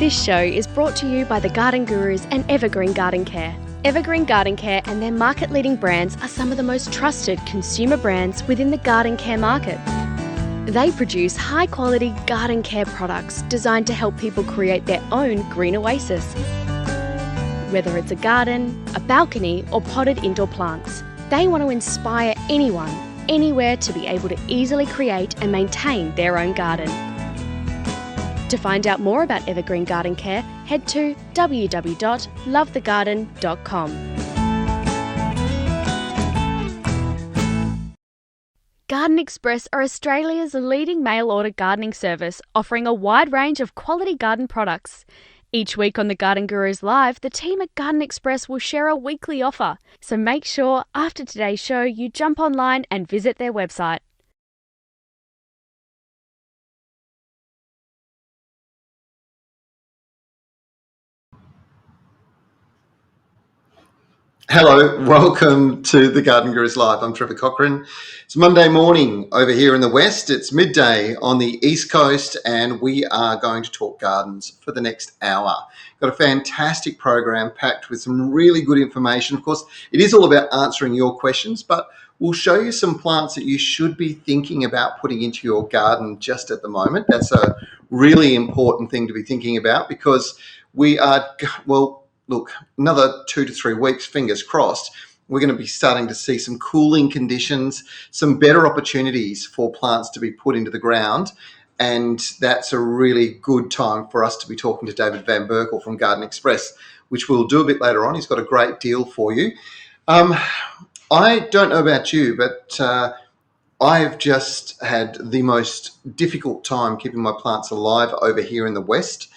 This show is brought to you by the Garden Gurus and Evergreen Garden Care. Evergreen Garden Care and their market-leading brands are some of the most trusted consumer brands within the garden care market. They produce high-quality garden care products designed to help people create their own green oasis. Whether it's a garden, a balcony, or potted indoor plants, they want to inspire anyone, anywhere to be able to easily create and maintain their own garden. To find out more about Evergreen Garden Care, head to www.lovethegarden.com. Garden Express are Australia's leading mail-order gardening service, offering a wide range of quality garden products. Each week on the Garden Gurus Live, the team at Garden Express will share a weekly offer. So make sure after today's show you jump online and visit their website. Hello, welcome to the Garden Gurus Live. I'm Trevor Cochrane. It's Monday morning over here in the West. It's midday on the East Coast, and we are going to talk gardens for the next hour. Got a fantastic program packed with some really good information. Of course, it is all about answering your questions, but we'll show you some plants that you should be thinking about putting into your garden just at the moment. That's a really important thing to be thinking about because we are, look, another 2 to 3 weeks, fingers crossed, we're going to be starting to see some cooling conditions, some better opportunities for plants to be put into the ground. And that's a really good time for us to be talking to David Van Berkel from Garden Express, which we'll do a bit later on. He's got a great deal for you. I don't know about you, but I've just had the most difficult time keeping my plants alive over here in the West.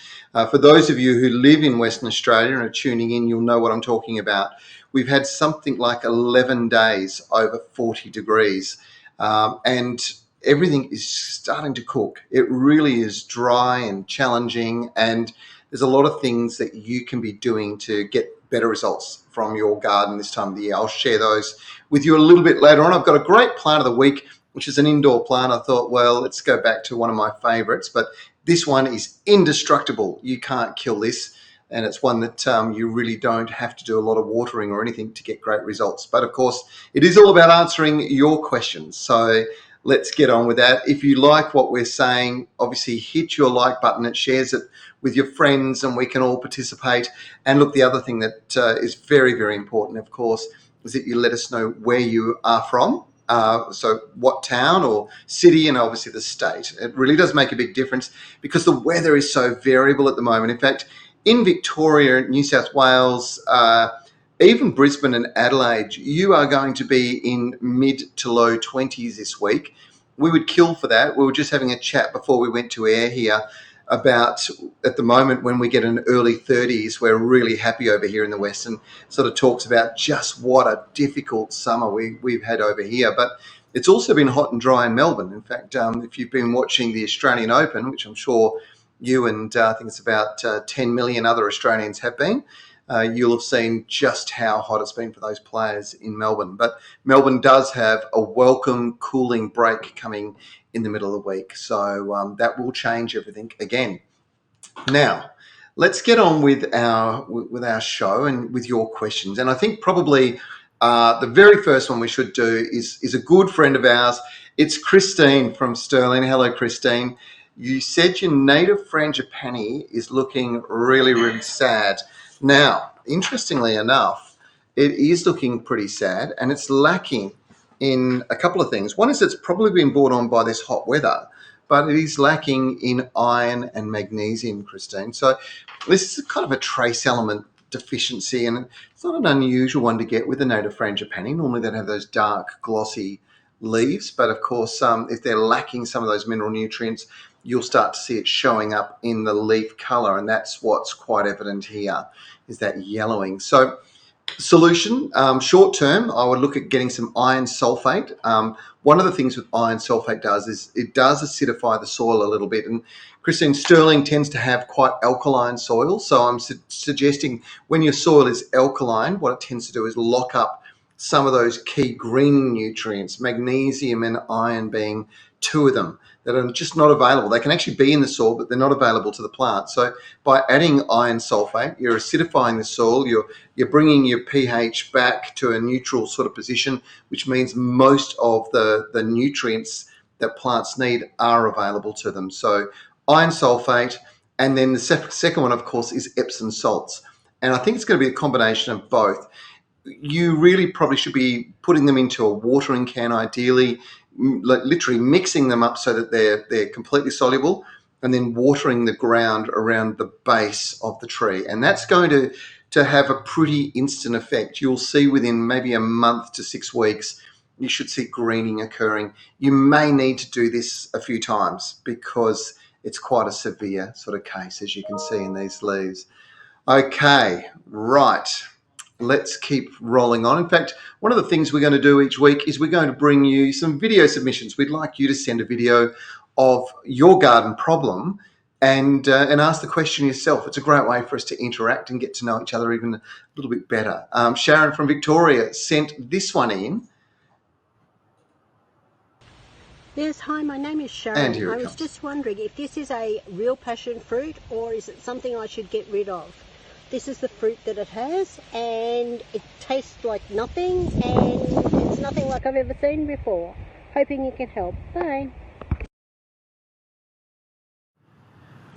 For those of you who live in Western Australia and are tuning in, you'll know what I'm talking about. We've had something like 11 days over 40 degrees and everything is starting to cook. It really is dry and challenging, and there's a lot of things that you can be doing to get better results from your garden this time of the year. I'll share those with you a little bit later on. I've got a great plant of the week, which is an indoor plant. I thought, well, let's go back to one of my favorites, but this one is indestructible. You can't kill this, and it's one that you really don't have to do a lot of watering or anything to get great results. But of course, it is all about answering your questions. So let's get on with that. If you like what we're saying, obviously hit your like button. It shares it with your friends and we can all participate. And look, the other thing that is very, very important, of course, is that you let us know where you are from. So what town or city, and obviously the state. It really does make a big difference because the weather is so variable at the moment. In fact, in Victoria, New South Wales, even Brisbane and Adelaide, you are going to be in mid to low 20s this week. We would kill for that. We were just having a chat before we went to air here about at the moment when we get an early 30s, we're really happy over here in the West, and sort of talks about just what a difficult summer we've had over here. But it's also been hot and dry in Melbourne. In fact, if you've been watching the Australian Open, which I'm sure you and I think it's about 10 million other Australians have been, you'll have seen just how hot it's been for those players in Melbourne. But Melbourne does have a welcome cooling break coming in the middle of the week. So that will change everything again. Now, let's get on with our show and with your questions. And I think probably the very first one we should do is a good friend of ours. It's Christine from Stirling. Hello, Christine. You said your native frangipani is looking really, really sad. Now, interestingly enough, it is looking pretty sad and it's lacking in a couple of things. One is it's probably been brought on by this hot weather, but it is lacking in iron and magnesium, Christine. So this is kind of a trace element deficiency, and it's not an unusual one to get with a native frangipani. Normally they'd have those dark, glossy leaves, but of course, if they're lacking some of those mineral nutrients, you'll start to see it showing up in the leaf colour, and that's what's quite evident here, is that yellowing. So solution, short term, I would look at getting some iron sulfate. One of the things with iron sulfate does is it does acidify the soil a little bit. And Christine, Stirling tends to have quite alkaline soil. So I'm suggesting when your soil is alkaline, what it tends to do is lock up some of those key green nutrients, magnesium and iron being two of them, that are just not available. They can actually be in the soil, but they're not available to the plant. So by adding iron sulfate, you're acidifying the soil, you're bringing your pH back to a neutral sort of position, which means most of the nutrients that plants need are available to them. So iron sulfate, and then the second one, of course, is Epsom salts. And I think it's going to be a combination of both. You really probably should be putting them into a watering can, ideally, literally mixing them up so that they're completely soluble, and then watering the ground around the base of the tree. And that's going to have a pretty instant effect. You'll see within maybe a month to 6 weeks, you should see greening occurring. You may need to do this a few times because it's quite a severe sort of case, as you can see in these leaves. Okay, right. Let's keep rolling on. In fact, one of the things we're going to do each week is we're going to bring you some video submissions. We'd like you to send a video of your garden problem and ask the question yourself. It's a great way for us to interact and get to know each other even a little bit better. Sharon from Victoria sent this one in. Yes, hi, my name is Sharon. And here it I was comes. just wondering if this is a real passion fruit or is it something I should get rid of? This is the fruit that it has, and it tastes like nothing, and it's nothing like I've ever seen before. Hoping you can help. Bye.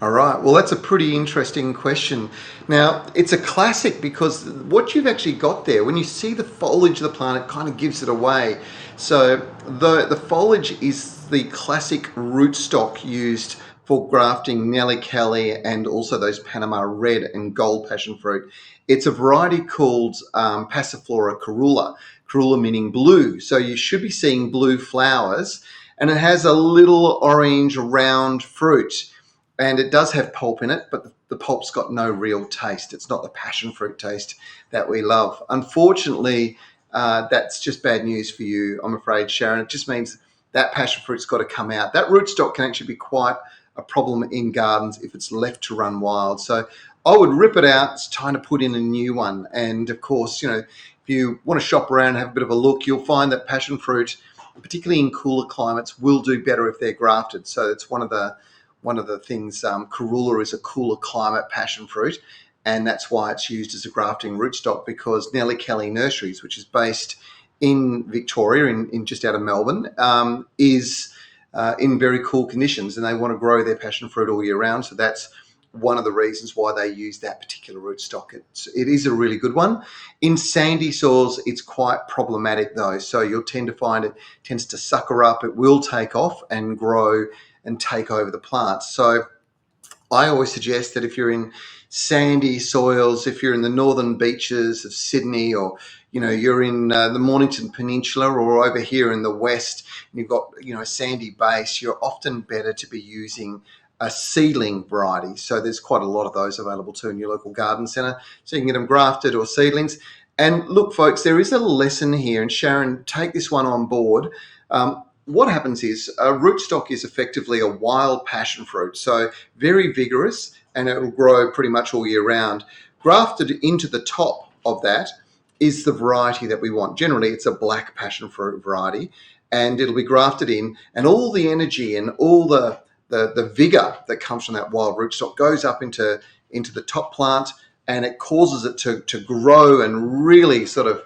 All right, well, that's a pretty interesting question. Now, it's a classic because what you've actually got there, when you see the foliage of the plant, it kind of gives it away. So the foliage is the classic rootstock used for grafting Nellie Kelly and also those Panama red and gold passion fruit. It's a variety called Passiflora carolla, carolla meaning blue. So you should be seeing blue flowers, and it has a little orange round fruit. And it does have pulp in it, but the pulp's got no real taste. It's not the passion fruit taste that we love. Unfortunately, that's just bad news for you, I'm afraid, Sharon. It just means that passion fruit's got to come out. That rootstock can actually be quite a problem in gardens if it's left to run wild. So I would rip it out. It's time to put in a new one. And of course, if you want to shop around and have a bit of a look, you'll find that passion fruit, particularly in cooler climates, will do better if they're grafted. So it's one of the things. Carolla is a cooler climate passion fruit, and that's why it's used as a grafting rootstock, because Nellie Kelly Nurseries, which is based in Victoria, in just out of Melbourne, is in very cool conditions, and they want to grow their passion fruit all year round. So that's one of the reasons why they use that particular rootstock. It is a really good one. In sandy soils, it's quite problematic though. So you'll tend to find it tends to sucker up. It will take off and grow and take over the plants. So I always suggest that if you're in sandy soils, if you're in the northern beaches of Sydney, or you're in the Mornington Peninsula, or over here in the west, and you've got a sandy base, you're often better to be using a seedling variety. So there's quite a lot of those available too in your local garden centre, so you can get them grafted or seedlings. And look, folks, there is a lesson here, and Sharon, take this one on board. What happens is a rootstock is effectively a wild passion fruit, so very vigorous, and it will grow pretty much all year round. Grafted into the top of that is the variety that we want. Generally, it's a black passion fruit variety, and it'll be grafted in, and all the energy and all the vigor that comes from that wild rootstock goes up into the top plant, and it causes it to grow and really sort of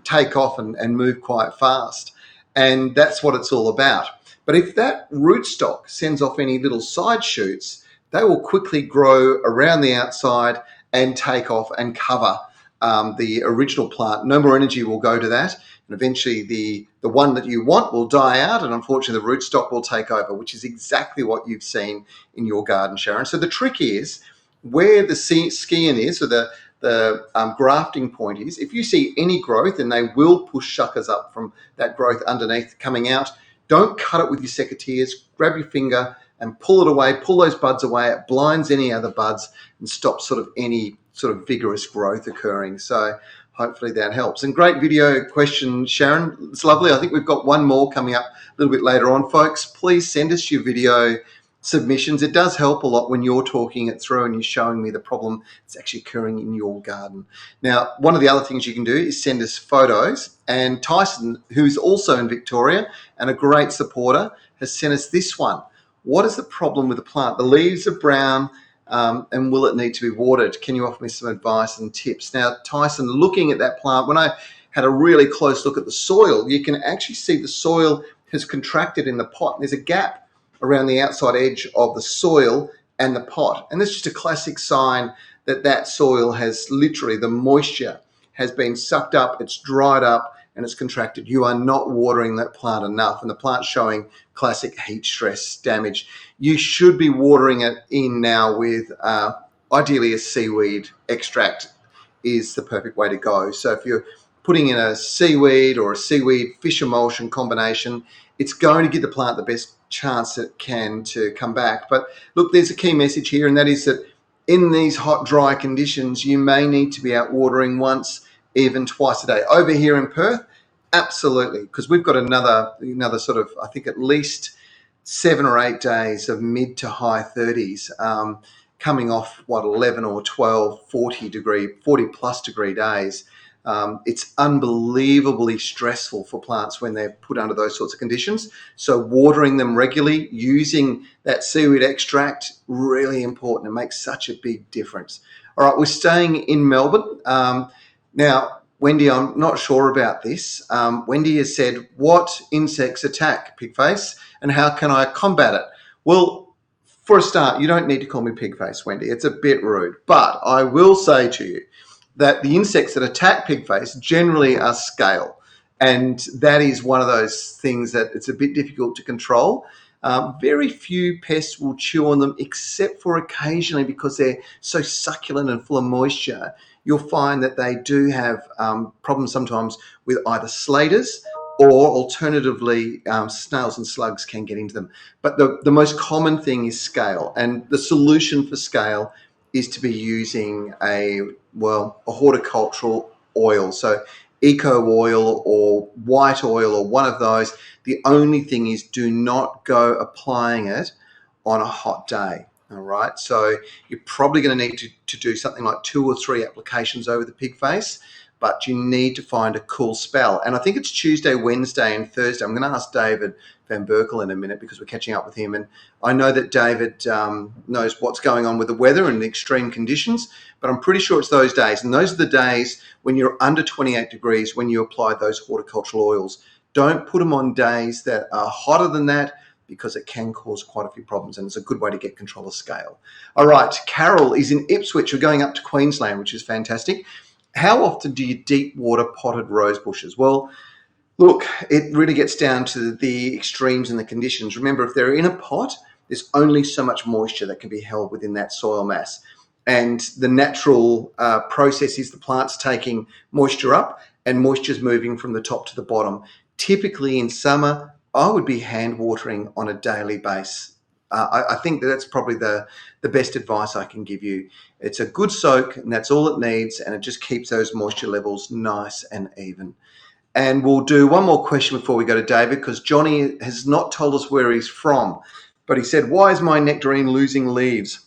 take off and move quite fast. And that's what it's all about. But if that rootstock sends off any little side shoots, they will quickly grow around the outside and take off and cover the original plant. No more energy will go to that. And eventually the one that you want will die out, and unfortunately the rootstock will take over, which is exactly what you've seen in your garden, Sharon. So the trick is where the scion is, or the grafting point is, if you see any growth, and they will push suckers up from that growth underneath coming out, don't cut it with your secateurs. Grab your finger and pull it away, pull those buds away. It blinds any other buds and stops sort of any sort of vigorous growth occurring. So hopefully that helps. And great video question, Sharon. It's lovely. I think we've got one more coming up a little bit later on, folks. Please send us your video submissions. It does help a lot when you're talking it through and you're showing me the problem that's actually occurring in your garden. Now, one of the other things you can do is send us photos. And Tyson, who's also in Victoria and a great supporter, has sent us this one. What is the problem with the plant? The leaves are brown, and will it need to be watered? Can you offer me some advice and tips? Now, Tyson, looking at that plant, when I had a really close look at the soil, you can actually see the soil has contracted in the pot. There's a gap around the outside edge of the soil and the pot. And that's just a classic sign that that soil has literally, the moisture has been sucked up, it's dried up, and it's contracted. You are not watering that plant enough, and the plant's showing classic heat stress damage. You should be watering it in now with ideally a seaweed extract is the perfect way to go. So if you're putting in a seaweed or a seaweed fish emulsion combination, it's going to give the plant the best chance it can to come back. But look, there's a key message here, and that is that in these hot, dry conditions, you may need to be out watering once, even twice a day. Over here in Perth, absolutely, because we've got another sort of, I think, at least 7 or 8 days of mid to high 30s, coming off 11 or 12 40 plus degree days. It's unbelievably stressful for plants when they're put under those sorts of conditions. So watering them regularly, using that seaweed extract, really important. It makes such a big difference. All right, we're staying in Melbourne. Now, Wendy, I'm not sure about this. Wendy has said, what insects attack pigface and how can I combat it? Well, for a start, you don't need to call me pigface, Wendy. It's a bit rude. But I will say to you that the insects that attack pigface generally are scale. And that is one of those things that it's a bit difficult to control. Very few pests will chew on them, except for occasionally, because they're so succulent and full of moisture, you'll find that they do have problems sometimes with either slaters or alternatively snails and slugs can get into them. But the most common thing is scale, and the solution for scale is to be using a horticultural oil. So eco oil or white oil or one of those. The only thing is do not go applying it on a hot day. All right. So you're probably going to need to do something like 2 or 3 applications over the pig face, but you need to find a cool spell. And I think it's Tuesday, Wednesday, and Thursday. I'm going to ask David Van Berkel in a minute because we're catching up with him. And I know that David knows what's going on with the weather and the extreme conditions, but I'm pretty sure it's those days. And those are the days when you're under 28 degrees when you apply those horticultural oils. Don't put them on days that are hotter than that, because it can cause quite a few problems, and it's a good way to get control of scale. All right, Carol is in Ipswich. We're going up to Queensland, which is fantastic. How often do you deep water potted rose bushes? Well, look, it really gets down to the extremes and the conditions. Remember, if they're in a pot, there's only so much moisture that can be held within that soil mass. And the natural process is the plant's taking moisture up and moisture's moving from the top to the bottom. Typically in summer, I would be hand watering on a daily basis. I think that's probably the best advice I can give you. It's a good soak, and that's all it needs, and it just keeps those moisture levels nice and even. And we'll do one more question before we go to David, because Johnny has not told us where he's from, but he said, why is my nectarine losing leaves?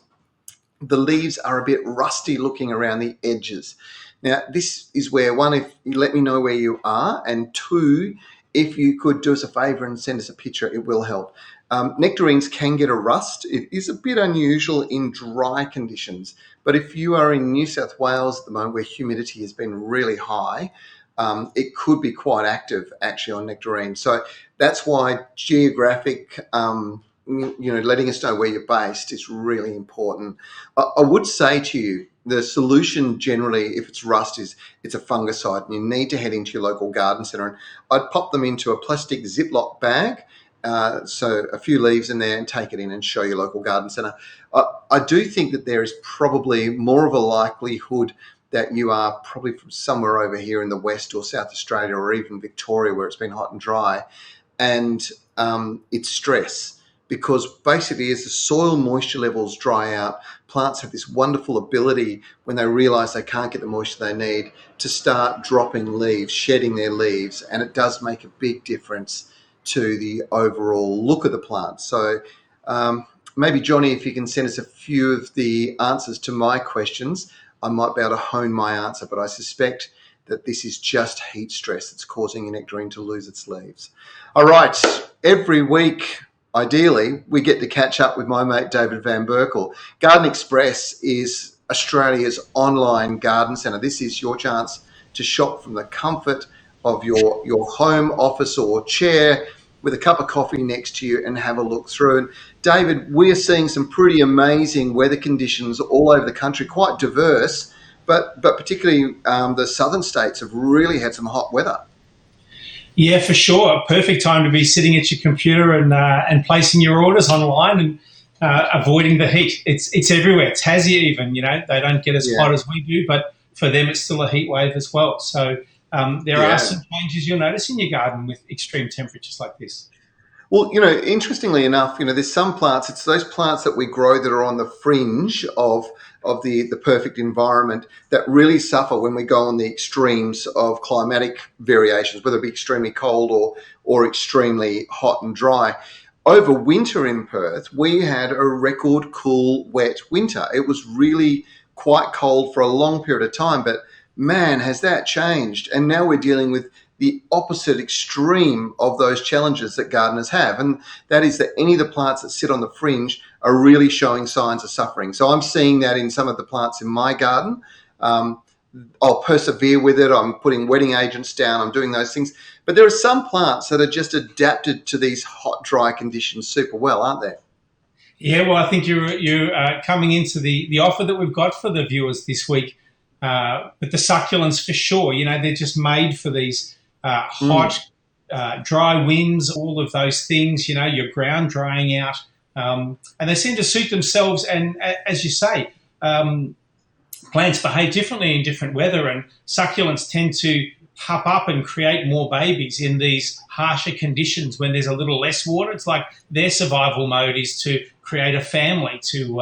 The leaves are a bit rusty looking around the edges. Now, this is where, one, if you let me know where you are, and 2, if you could do us a favour and send us a picture, it will help. Nectarines can get a rust. It is a bit unusual in dry conditions, but if you are in New South Wales at the moment where humidity has been really high, it could be quite active actually on nectarines. So that's why geographic, letting us know where you're based is really important. I would say to you, the solution generally, if it's rust, is it's a fungicide, and you need to head into your local garden centre. And I'd pop them into a plastic Ziploc bag, so a few leaves in there, and take it in and show your local garden centre. I do think that there is probably more of a likelihood that you are probably from somewhere over here in the West or South Australia or even Victoria where it's been hot and dry, and it's stress. Because basically as the soil moisture levels dry out, plants have this wonderful ability when they realise they can't get the moisture they need to start dropping leaves, shedding their leaves, and it does make a big difference to the overall look of the plant. So maybe, Johnny, if you can send us a few of the answers to my questions, I might be able to hone my answer, but I suspect that this is just heat stress that's causing your nectarine to lose its leaves. All right, every week, ideally, we get to catch up with my mate David Van Berkel. Garden Express is Australia's online garden centre. This is your chance to shop from the comfort of your home, office or chair with a cup of coffee next to you and have a look through. And David, we're seeing some pretty amazing weather conditions all over the country, quite diverse, but particularly the southern states have really had some hot weather. Yeah, for sure. Perfect time to be sitting at your computer and placing your orders online and avoiding the heat. It's everywhere. Tassie even, they don't get as hot as we do, but for them it's still a heat wave as well. So there are some changes you'll notice in your garden with extreme temperatures like this. Well, interestingly enough, there's some plants, it's those plants that we grow that are on the fringe of the perfect environment that really suffer when we go on the extremes of climatic variations, whether it be extremely cold or extremely hot and dry. Over winter in Perth, we had a record cool, wet winter. It was really quite cold for a long period of time, but man, has that changed. And now we're dealing with the opposite extreme of those challenges that gardeners have. And that is that any of the plants that sit on the fringe are really showing signs of suffering. So I'm seeing that in some of the plants in my garden. I'll persevere with it. I'm putting wetting agents down. I'm doing those things. But there are some plants that are just adapted to these hot, dry conditions super well, aren't there? Yeah, well, I think you're coming into the offer that we've got for the viewers this week. But the succulents for sure, they're just made for these hot, dry winds, all of those things, your ground drying out. And they seem to suit themselves. And as you say, plants behave differently in different weather, and succulents tend to pup up and create more babies in these harsher conditions when there's a little less water. It's like their survival mode is to create a family, to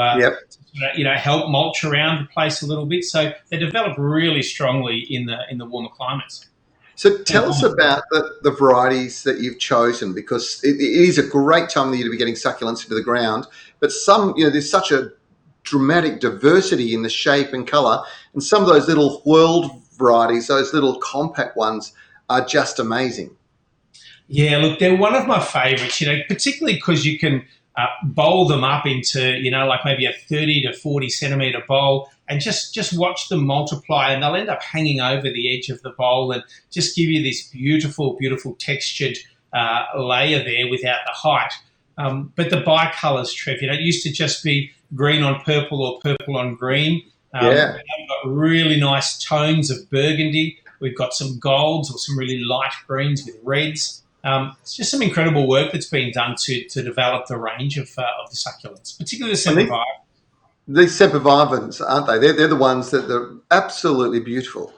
help mulch around the place a little bit. So they develop really strongly in the warmer climates. So tell us about the varieties that you've chosen, because it is a great time of the year to be getting succulents into the ground. But some, there's such a dramatic diversity in the shape and colour, and some of those little whirled varieties, those little compact ones, are just amazing. Yeah, look, they're one of my favourites, particularly because you can bowl them up into, like maybe a 30 to 40 centimetre bowl and just watch them multiply, and they'll end up hanging over the edge of the bowl and just give you this beautiful, beautiful textured layer there without the height. But the bicolours, Trev, it used to just be green on purple or purple on green. We've got really nice tones of burgundy. We've got some golds or some really light greens with reds. It's just some incredible work that's been done to develop the range of the succulents, particularly the sempervirens. These sempervirens, aren't they? They're the ones that are absolutely beautiful.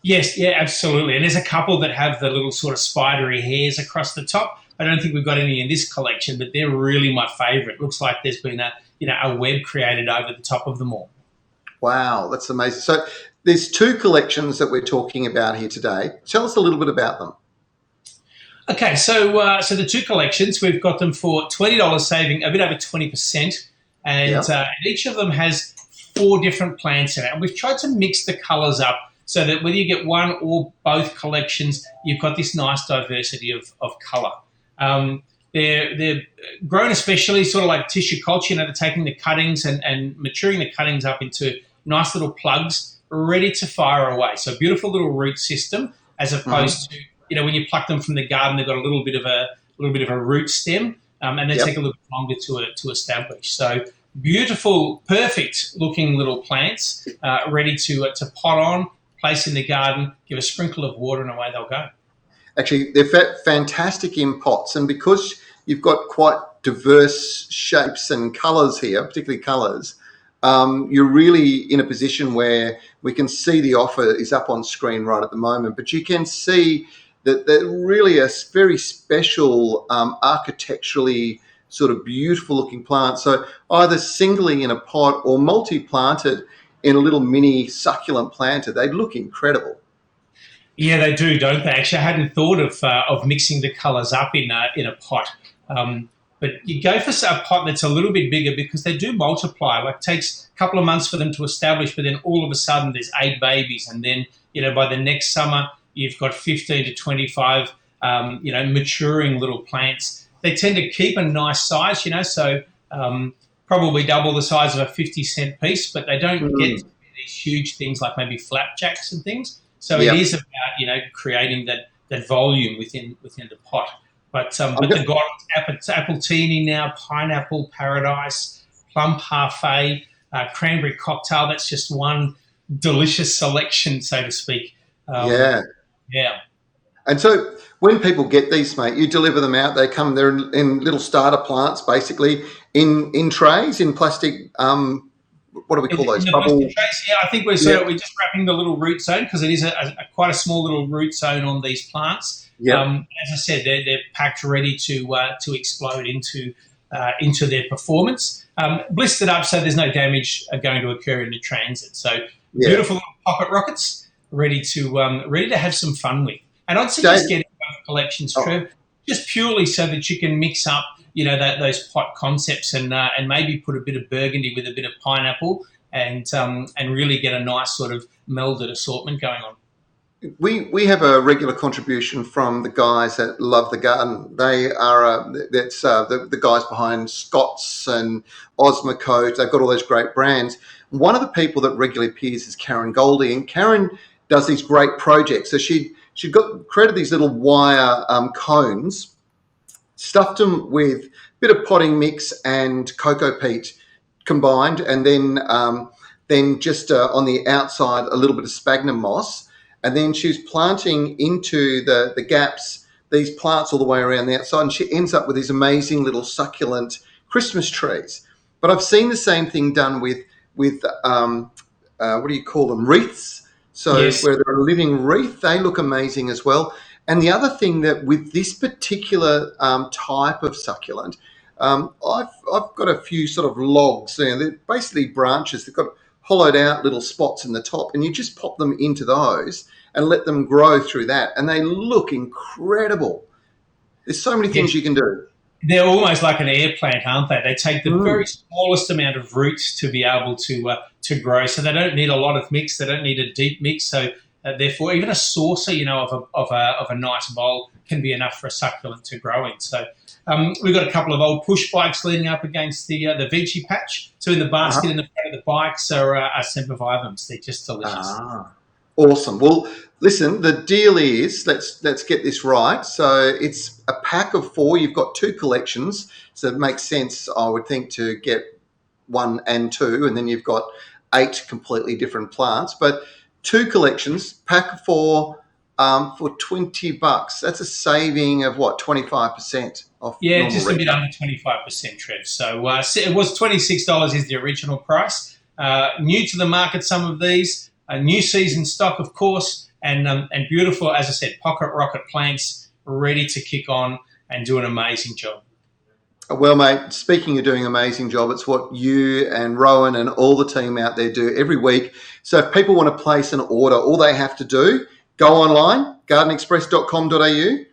Yes, yeah, absolutely. And there's a couple that have the little sort of spidery hairs across the top. I don't think we've got any in this collection, but they're really my favourite. Looks like there's been a web created over the top of them all. Wow, that's amazing. So there's two collections that we're talking about here today. Tell us a little bit about them. Okay, so the two collections, we've got them for $20, saving a bit over 20%, and each of them has 4 different plants in it. And we've tried to mix the colours up so that whether you get one or both collections, you've got this nice diversity of colour. They're grown especially sort of like tissue culture, they're taking the cuttings and maturing the cuttings up into nice little plugs ready to fire away. So a beautiful little root system, as opposed to, when you pluck them from the garden, they've got a little bit of a root stem, and they take a little bit longer to establish. So beautiful, perfect looking little plants, ready to pot on, place in the garden, give a sprinkle of water, and away they'll go. Actually, they're fantastic in pots, and because you've got quite diverse shapes and colours here, particularly colours, you're really in a position where we can see the offer is up on screen right at the moment, but you can see that they're really a very special, architecturally sort of beautiful looking plant. So either singly in a pot or multi-planted in a little mini succulent planter, they look incredible. Yeah, they do, don't they? Actually, I hadn't thought of mixing the colours up in a pot. But you go for a pot that's a little bit bigger because they do multiply. Like, it takes a couple of months for them to establish, but then all of a sudden there's 8 babies. And then, by the next summer, you've got 15 to 25, maturing little plants. They tend to keep a nice size, so probably double the size of a 50-cent piece, but they don't get these huge things like maybe flapjacks and things. So it is about, creating that volume within the pot. But the gardens, appletini now, pineapple paradise, plum parfait, cranberry cocktail. That's just one delicious selection, so to speak. Yeah. And so when people get these, mate, you deliver them out. They're in little starter plants, basically in trays, in plastic. What do we call those? Bubble trays? Yeah, I think we're just wrapping the little root zone because it is quite a small little root zone on these plants. Yeah. As I said, they're packed ready to explode into their performance. Blistered up so there's no damage going to occur in the transit. So beautiful little pocket rockets ready to have some fun with. And I'd suggest getting both collections, Trev, just purely so that you can mix up, those pot concepts and maybe put a bit of burgundy with a bit of pineapple and really get a nice sort of melded assortment going on. We have a regular contribution from the guys that love the garden. They are the guys behind Scott's and Osmocote. They've got all those great brands. One of the people that regularly appears is Karen Goldie, and Karen does these great projects. So she created these little wire cones, stuffed them with a bit of potting mix and cocoa peat combined, and then just on the outside a little bit of sphagnum moss. And then she's planting into the gaps these plants all the way around the outside, and she ends up with these amazing little succulent Christmas trees. But I've seen the same thing done with what do you call them, wreaths? So where they're a living wreath, they look amazing as well. And the other thing that with this particular type of succulent, I've got a few sort of logs there. They're basically branches. They've got hollowed out little spots in the top, and you just pop them into those and let them grow through that, and they look incredible. There's so many things you can do. They're almost like an air plant, aren't they? They take the very smallest amount of roots to be able to grow, so they don't need a lot of mix. They don't need a deep mix. So therefore, even a saucer, of a nice bowl can be enough for a succulent to grow in. So we've got a couple of old push bikes leaning up against the veggie patch. So in the basket in the front of the bikes are sempervivums. They're just delicious. Awesome. Well, listen, the deal is, let's get this right. So it's a pack of 4. You've got 2 collections. So it makes sense, I would think, to get 1 and 2, and then you've got 8 completely different plants. But 2 collections, pack of 4 for $20. That's a saving of what, 25% off? Yeah, just a bit under 25%, Trev. So it was $26 is the original price. New to the market, some of these. A new season stock, of course, and beautiful, as I said, pocket rocket plants ready to kick on and do an amazing job. Well, mate, speaking of doing an amazing job, it's what you and Rowan and all the team out there do every week. So if people want to place an order, all they have to do, go online, gardenexpress.com.au.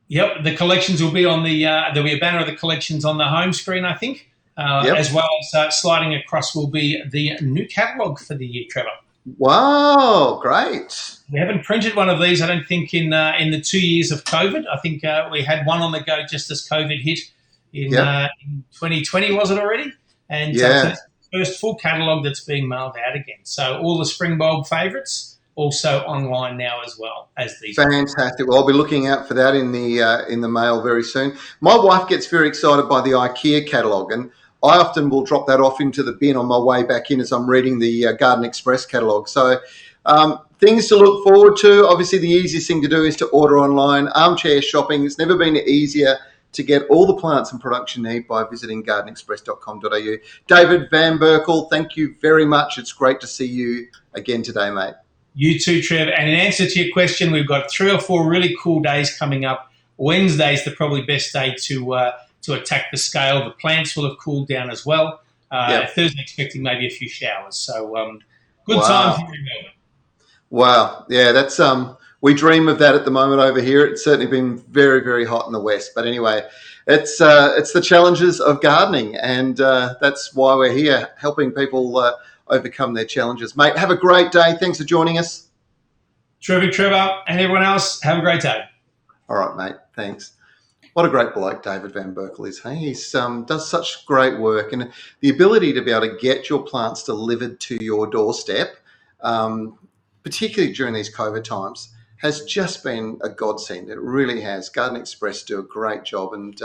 Yep, the collections will be on there'll be a banner of the collections on the home screen, I think, as well as sliding across will be the new catalogue for the year, Trevor. Wow, great. We haven't printed one of these, I don't think, in the 2 years of COVID. I think we had one on the go just as COVID hit in 2020, was it already? And so it's the first full catalogue that's being mailed out again. So all the spring bulb favourites also online now as well as these. Fantastic. Well, I'll be looking out for that in the mail very soon. My wife gets very excited by the IKEA catalogue, and I often will drop that off into the bin on my way back in as I'm reading the Garden Express catalogue. So things to look forward to. Obviously, the easiest thing to do is to order online. Armchair shopping. It's never been easier to get all the plants and products you need by visiting gardenexpress.com.au. David Van Berkel, thank you very much. It's great to see you again today, mate. You too, Trev. And in answer to your question, we've got 3 or 4 really cool days coming up. Wednesday's the probably best day to attack the scale. The plants will have cooled down as well. Thursday expecting maybe a few showers. So good time here in Melbourne. Wow. Yeah, that's we dream of that at the moment over here. It's certainly been very, very hot in the west. But anyway, It's the challenges of gardening, and that's why we're here, helping people overcome their challenges. Mate, have a great day. Thanks for joining us. Trevor, and everyone else, have a great day. All right, mate. Thanks. What a great bloke David Van Berkel is. Hey, he's does such great work, and the ability to be able to get your plants delivered to your doorstep, particularly during these COVID times, has just been a godsend. It really has. Garden Express do a great job, and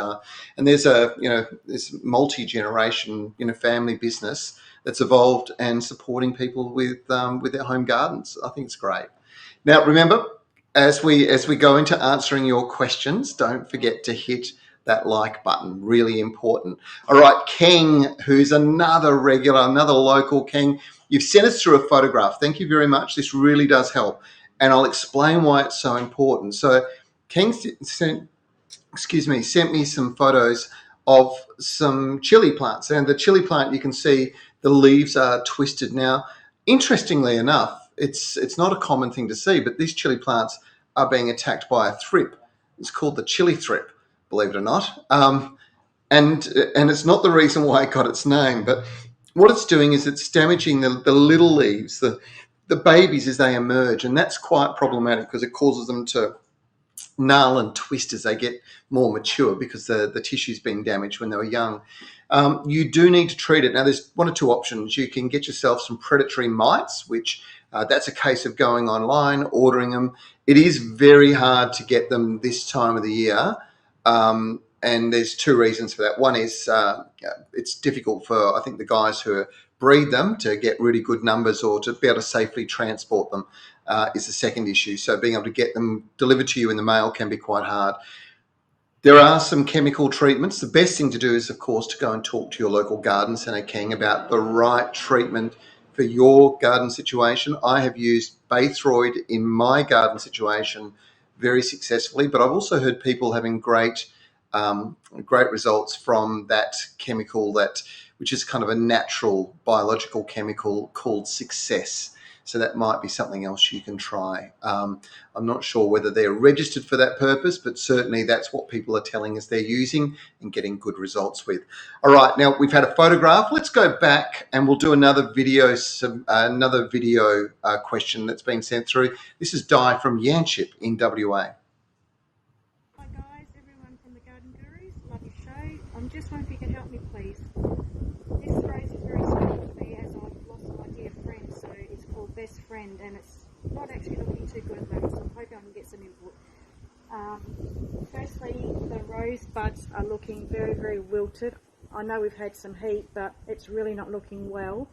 there's this multi-generation family business that's evolved and supporting people with their home gardens. I think it's great. Now, remember, as we go into answering your questions, don't forget to hit that like button. Really important. All right, Keng, who's another local Keng, you've sent us through a photograph. Thank you very much. This really does help, and I'll explain why it's so important. So Keng sent me some photos of some chili plants, and the chili plant, you can see the leaves are twisted. Now, interestingly enough, it's not a common thing to see, but these chili plants are being attacked by a thrip. It's called the chili thrip, believe it or not. And it's not the reason why it got its name, but what it's doing is it's damaging the little leaves, the babies as they emerge, and that's quite problematic because it causes them to gnarl and twist as they get more mature because the tissue's been damaged when they were young. You do need to treat it. Now, there's one or two options. You can get yourself some predatory mites, which that's a case of going online, ordering them. It is very hard to get them this time of the year, and there's two reasons for that. One is it's difficult for, I think, the guys who breed them to get really good numbers or to be able to safely transport them is the second issue. So being able to get them delivered to you in the mail can be quite hard. There are some chemical treatments. The best thing to do is, of course, to go and talk to your local garden centre, King, about the right treatment for your garden situation. I have used Baythroid in my garden situation very successfully, but I've also heard people having great results from that chemical, which is kind of a natural biological chemical called Success. So that might be something else you can try. I'm not sure whether they're registered for that purpose, but certainly that's what people are telling us they're using and getting good results with. All right, now we've had a photograph. Let's go back and we'll do another video question that's been sent through. This is Di from Yanchep in WA. Hi guys, everyone from the Garden Gurus. Love your show. I'm just wondering if you can help me, please. This rose is very special to me as I've lost my dear friend, so it's called Best Friend, and it's not actually looking too good at the moment, so I'm hoping I can get some input. Firstly, the rose buds are looking very, very wilted. I know we've had some heat, but it's really not looking well.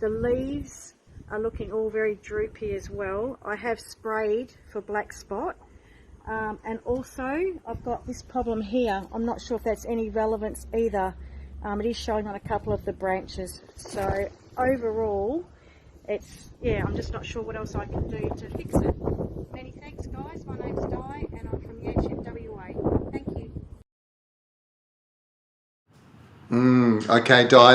The leaves are looking all very droopy as well. I have sprayed for black spot. And also I've got this problem here. I'm not sure if that's any relevance either. It is showing on a couple of the branches. So overall, I'm just not sure what else I can do to fix it. Many thanks, guys. My name's Di and I'm from Yanchep, WA. Thank you. Okay, Di,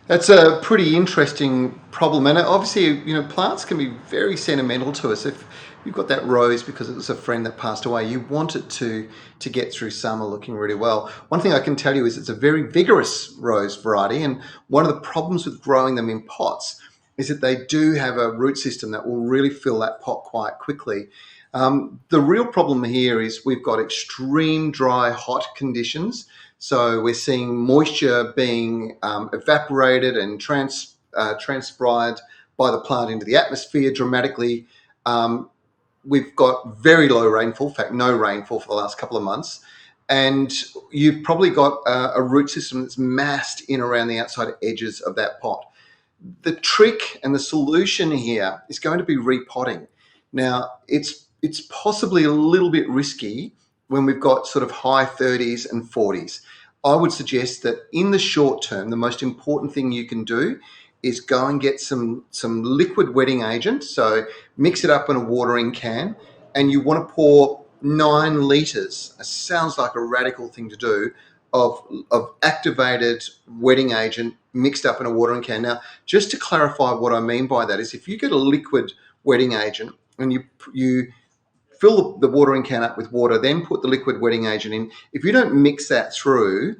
that's a pretty interesting problem, and obviously, plants can be very sentimental to us. If you've got that rose because it was a friend that passed away, you want it to get through summer looking really well. One thing I can tell you is it's a very vigorous rose variety, and one of the problems with growing them in pots is that they do have a root system that will really fill that pot quite quickly. The real problem here is we've got extreme dry, hot conditions. So we're seeing moisture being evaporated and transpired by the plant into the atmosphere dramatically. We've got very low rainfall, in fact, no rainfall for the last couple of months. And you've probably got a root system that's massed in around the outside edges of that pot. The trick and the solution here is going to be repotting. Now, it's possibly a little bit risky when we've got sort of high 30s and 40s. I would suggest that in the short term, the most important thing you can do is go and get some liquid wetting agent. So mix it up in a watering can, and you want to pour 9 litres. It sounds like a radical thing to do, of activated wetting agent mixed up in a watering can. Now, just to clarify what I mean by that is if you get a liquid wetting agent and you fill the watering can up with water, then put the liquid wetting agent in. If you don't mix that through,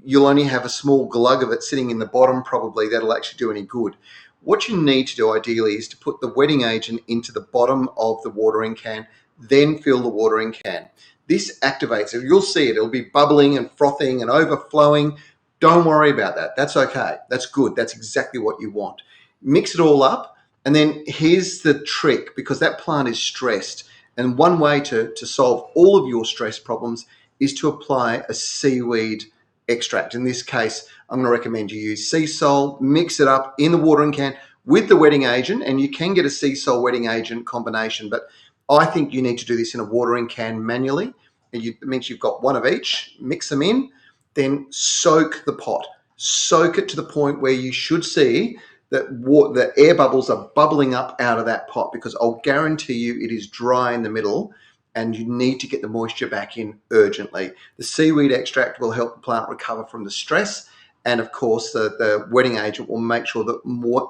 you'll only have a small glug of it sitting in the bottom probably that'll actually do any good. What you need to do ideally is to put the wetting agent into the bottom of the watering can, then fill the watering can. This activates it. You'll see it. It'll be bubbling and frothing and overflowing. Don't worry about that. That's okay. That's good. That's exactly what you want. Mix it all up. And then here's the trick, because that plant is stressed. And one way to solve all of your stress problems is to apply a seaweed extract. In this case, I'm going to recommend you use sea salt, mix it up in the watering can with the wetting agent, and you can get a sea salt wetting agent combination, but I think you need to do this in a watering can manually. It means you've got one of each, mix them in, then soak the pot. Soak it to the point where you should see that the air bubbles are bubbling up out of that pot, because I'll guarantee you it is dry in the middle and you need to get the moisture back in urgently. The seaweed extract will help the plant recover from the stress, and of course the wetting agent will make sure that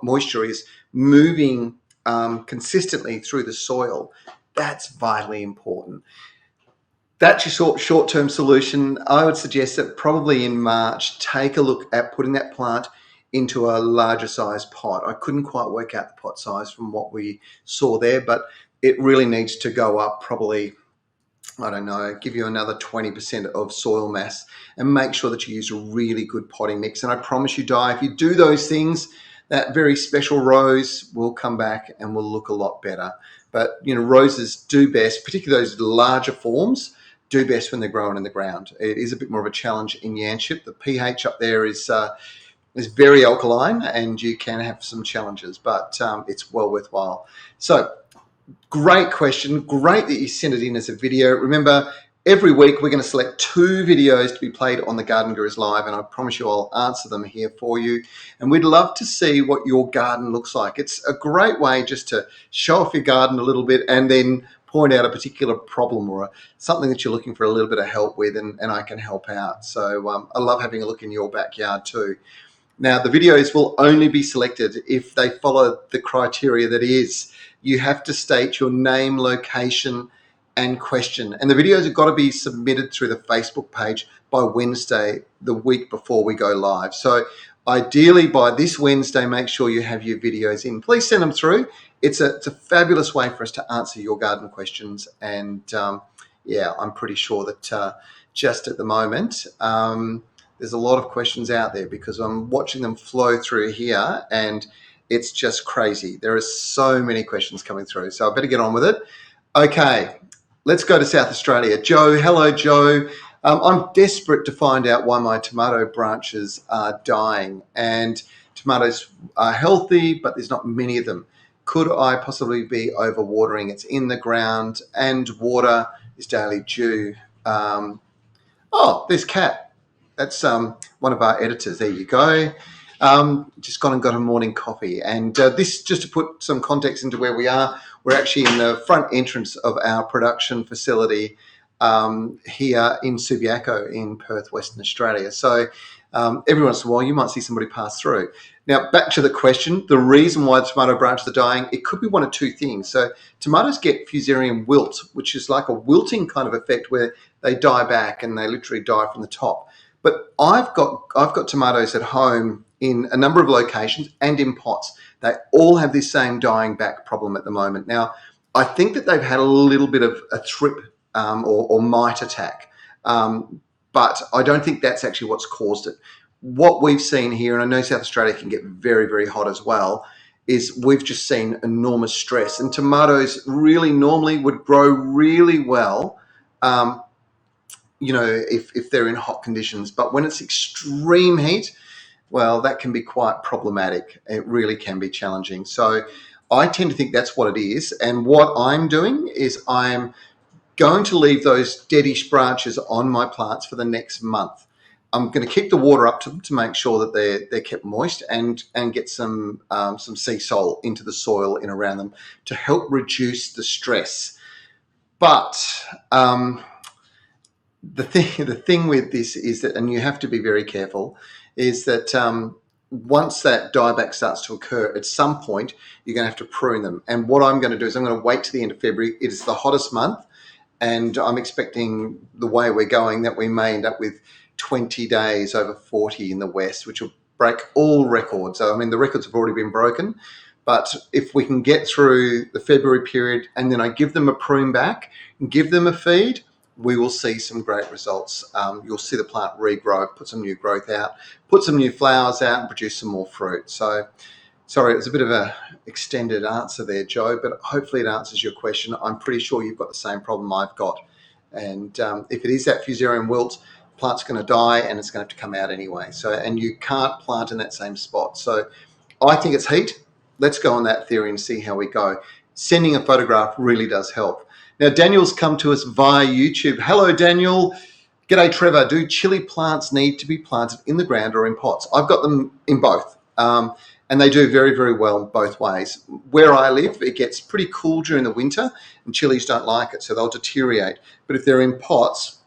moisture is moving consistently through the soil. That's vitally important. That's your short-term solution. I would suggest that probably in March, take a look at putting that plant into a larger size pot. I couldn't quite work out the pot size from what we saw there, but it really needs to go up probably, I don't know, give you another 20% of soil mass, and make sure that you use a really good potting mix. And I promise you, Di, if you do those things, that very special rose will come back and will look a lot better. But, you know, roses do best, particularly those larger forms, do best when they're growing in the ground. It is a bit more of a challenge in Yanship. The pH up there is very alkaline, and you can have some challenges, but it's well worthwhile. So, great question. Great that you sent it in as a video. Remember, every week we're going to select 2 videos to be played on the Garden Gurus Live, and I promise you I'll answer them here for you. And we'd love to see what your garden looks like. It's a great way just to show off your garden a little bit and then point out a particular problem or something that you're looking for a little bit of help with, and I can help out. So I love having a look in your backyard too. Now, the videos will only be selected if they follow the criteria that is, you have to state your name, location, and question. And the videos have got to be submitted through the Facebook page by Wednesday, the week before we go live. So ideally by this Wednesday, make sure you have your videos in. Please send them through. It's a fabulous way for us to answer your garden questions. And yeah, I'm pretty sure that just at the moment, there's a lot of questions out there, because I'm watching them flow through here and it's just crazy. There are so many questions coming through, so I better get on with it. Okay, let's go to South Australia. Joe, hello, Joe. I'm desperate to find out why my tomato branches are dying, and tomatoes are healthy, but there's not many of them. Could I possibly be overwatering? It's in the ground and water is daily due. Oh, there's Kat. That's one of our editors. There you go. Just gone and got a morning coffee. And this, just to put some context into where we are, we're actually in the front entrance of our production facility here in Subiaco in Perth, Western Australia. So every once in a while you might see somebody pass through. Now, back to the question, the reason why the tomato branches are dying, it could be one of 2 things. So tomatoes get fusarium wilt, which is like a wilting kind of effect where they die back and they literally die from the top. But I've got tomatoes at home in a number of locations and in pots. They all have this same dying back problem at the moment. Now, I think that they've had a little bit of a thrip or mite attack, but I don't think that's actually what's caused it. What we've seen here, and I know South Australia can get very, very hot as well, is we've just seen enormous stress. And tomatoes really normally would grow really well, you know, if they're in hot conditions. But when it's extreme heat, well, that can be quite problematic. It really can be challenging. So I tend to think that's what it is. And what I'm doing is I'm going to leave those deadish branches on my plants for the next month. I'm going to keep the water up to them to make sure that they're kept moist, and get some sea salt into the soil in around them to help reduce the stress. But the thing with this is that, and you have to be very careful, is that once that dieback starts to occur, at some point, you're going to have to prune them. And what I'm going to do is I'm going to wait to the end of February. It is the hottest month, and I'm expecting, the way we're going, that we may end up with 20 days over 40 in the west, which will break all records. So, I mean, the records have already been broken, but if we can get through the February period and then I give them a prune back and give them a feed, we will see some great results. You'll see the plant regrow, put some new growth out, put some new flowers out, and produce some more fruit. So, sorry, it was a bit of a extended answer there, Joe, but hopefully it answers your question. I'm pretty sure you've got the same problem I've got. And if it is that fusarium wilt, the plant's going to die and it's going to have to come out anyway. So, and you can't plant in that same spot. So I think it's heat. Let's go on that theory and see how we go. Sending a photograph really does help. Now, Daniel's come to us via YouTube. Hello, Daniel. G'day, Trevor. Do chili plants need to be planted in the ground or in pots? I've got them in both, and they do very, very well both ways. Where I live, it gets pretty cool during the winter, and chilies don't like it, so they'll deteriorate. But if they're in pots,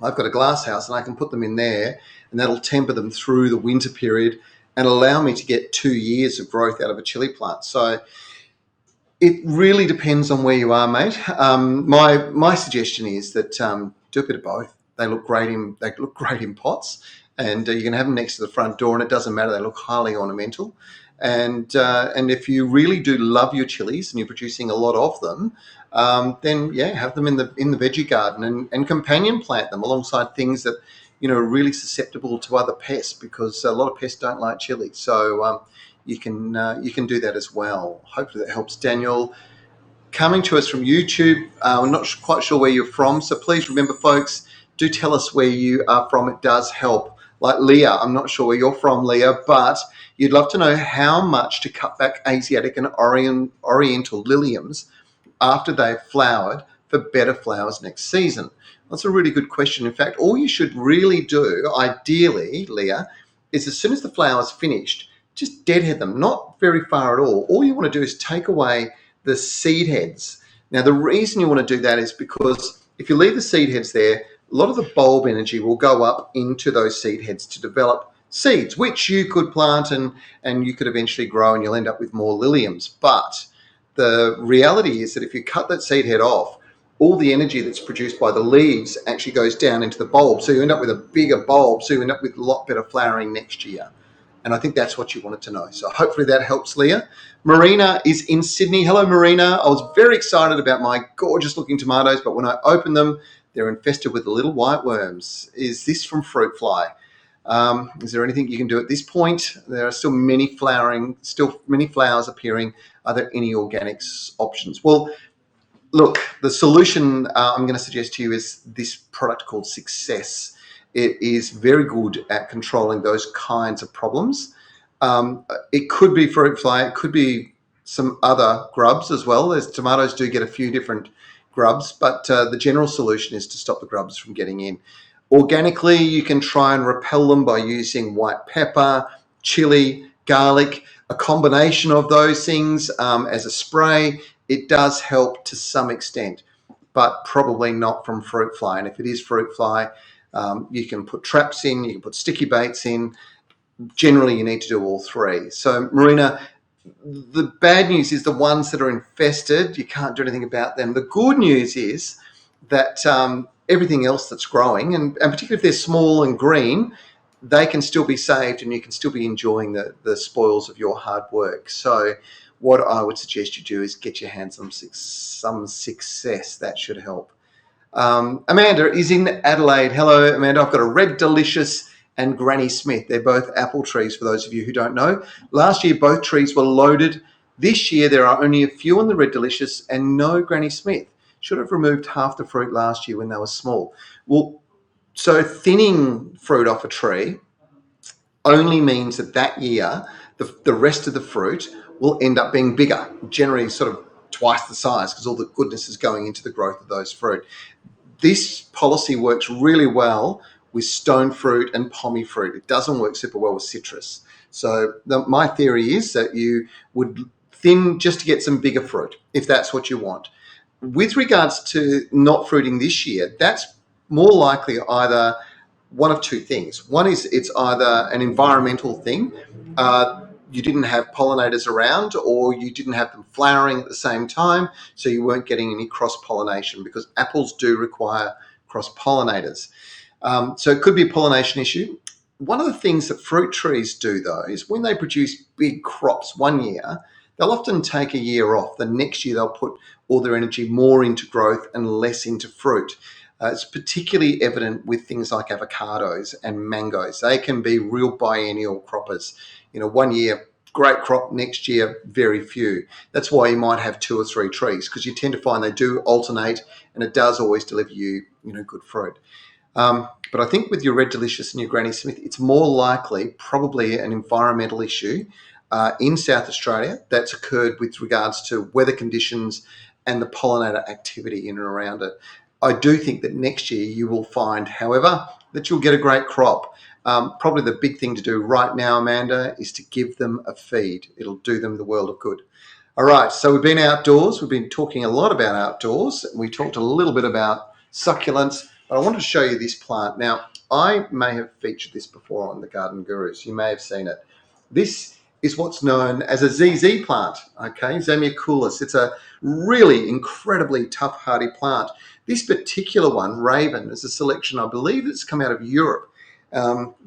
I've got a glass house, and I can put them in there, and that'll temper them through the winter period and allow me to get 2 years of growth out of a chili plant. So it really depends on where you are, mate. My suggestion is that do a bit of both. They look great in pots, and you can have them next to the front door, and it doesn't matter. They look highly ornamental. And if you really do love your chilies and you're producing a lot of them, then yeah, have them in the veggie garden and companion plant them alongside things that are really susceptible to other pests, because a lot of pests don't like chili. So you can do that as well. Hopefully that helps. Daniel, coming to us from YouTube, we're not quite sure where you're from, so please remember, folks, do tell us where you are from. It does help. Like Leah, I'm not sure where you're from, Leah, but you'd love to know how much to cut back Asiatic and Oriental liliums after they've flowered for better flowers next season. That's a really good question. In fact, all you should really do, ideally, Leah, is as soon as the flower's finished, just deadhead them, not very far at all. All you want to do is take away the seed heads. Now, the reason you want to do that is because if you leave the seed heads there, a lot of the bulb energy will go up into those seed heads to develop seeds, which you could plant and you could eventually grow, and you'll end up with more liliums. But the reality is that if you cut that seed head off, all the energy that's produced by the leaves actually goes down into the bulb. So you end up with a bigger bulb, so you end up with a lot better flowering next year. And I think that's what you wanted to know. So hopefully that helps, Leah. Marina is in Sydney. Hello, Marina. I was very excited about my gorgeous looking tomatoes, but when I opened them, they're infested with the little white worms. Is this from fruit fly? Is there anything you can do at this point? There are still many flowers appearing. Are there any organics options? Well, look, the solution I'm going to suggest to you is this product called Success. It is very good at controlling those kinds of problems. It could be fruit fly. It could be some other grubs as well. As tomatoes do get a few different grubs, but the general solution is to stop the grubs from getting in. Organically, you can try and repel them by using white pepper, chili, garlic, a combination of those things as a spray. It does help to some extent, but probably not from fruit fly. And if it is fruit fly, you can put traps in, you can put sticky baits in. Generally, you need to do all three. So, Marina, the bad news is the ones that are infested, you can't do anything about them. The good news is that everything else that's growing, and particularly if they're small and green, they can still be saved and you can still be enjoying the spoils of your hard work. So what I would suggest you do is get your hands on some Success. That should help. Amanda is in Adelaide. Hello, Amanda. I've got a Red Delicious and Granny Smith. They're both apple trees, for those of you who don't know. Last year, both trees were loaded. This year, there are only a few on the Red Delicious and no Granny Smith. Should have removed half the fruit last year when they were small. Well, so thinning fruit off a tree only means that year, the rest of the fruit will end up being bigger, generally sort of twice the size, because all the goodness is going into the growth of those fruit. This policy works really well with stone fruit and pommy fruit. It doesn't work super well with citrus. So my theory is that you would thin just to get some bigger fruit, if that's what you want. With regards to not fruiting this year, that's more likely either one of two things. One is it's either an environmental thing, you didn't have pollinators around, or you didn't have them flowering at the same time, so you weren't getting any cross-pollination, because apples do require cross-pollinators. So it could be a pollination issue. One of the things that fruit trees do, though, is when they produce big crops one year, they'll often take a year off. The next year they'll put all their energy more into growth and less into fruit. It's particularly evident with things like avocados and mangoes. They can be real biennial croppers. You know, one year, great crop, next year, very few. That's why you might have 2 or 3 trees, because you tend to find they do alternate, and it does always deliver you, good fruit. But I think with your Red Delicious and your Granny Smith, it's more likely probably an environmental issue in South Australia that's occurred with regards to weather conditions and the pollinator activity in and around it. I do think that next year you will find, however, that you'll get a great crop. Probably the big thing to do right now, Amanda, is to give them a feed. It'll do them the world of good. All right, so we've been outdoors. We've been talking a lot about outdoors. We talked a little bit about succulents, but I wanted to show you this plant. Now, I may have featured this before on the Garden Gurus. You may have seen it. This is what's known as a ZZ plant, okay, Zamioculus. It's a really incredibly tough, hardy plant. This particular one, Raven, is a selection, I believe it's come out of Europe,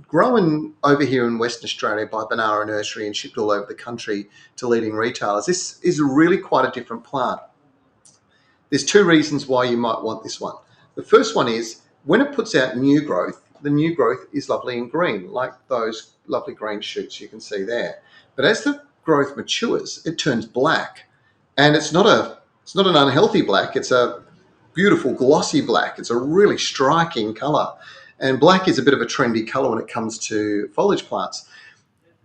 grown over here in Western Australia by Banara Nursery and shipped all over the country to leading retailers. This is really quite a different plant. There's 2 reasons why you might want this one. The first one is when it puts out new growth, the new growth is lovely and green, like those lovely green shoots you can see there. But as the growth matures, it turns black, and it's not an unhealthy black. It's a beautiful glossy black. It's a really striking color, and black is a bit of a trendy color when it comes to foliage plants.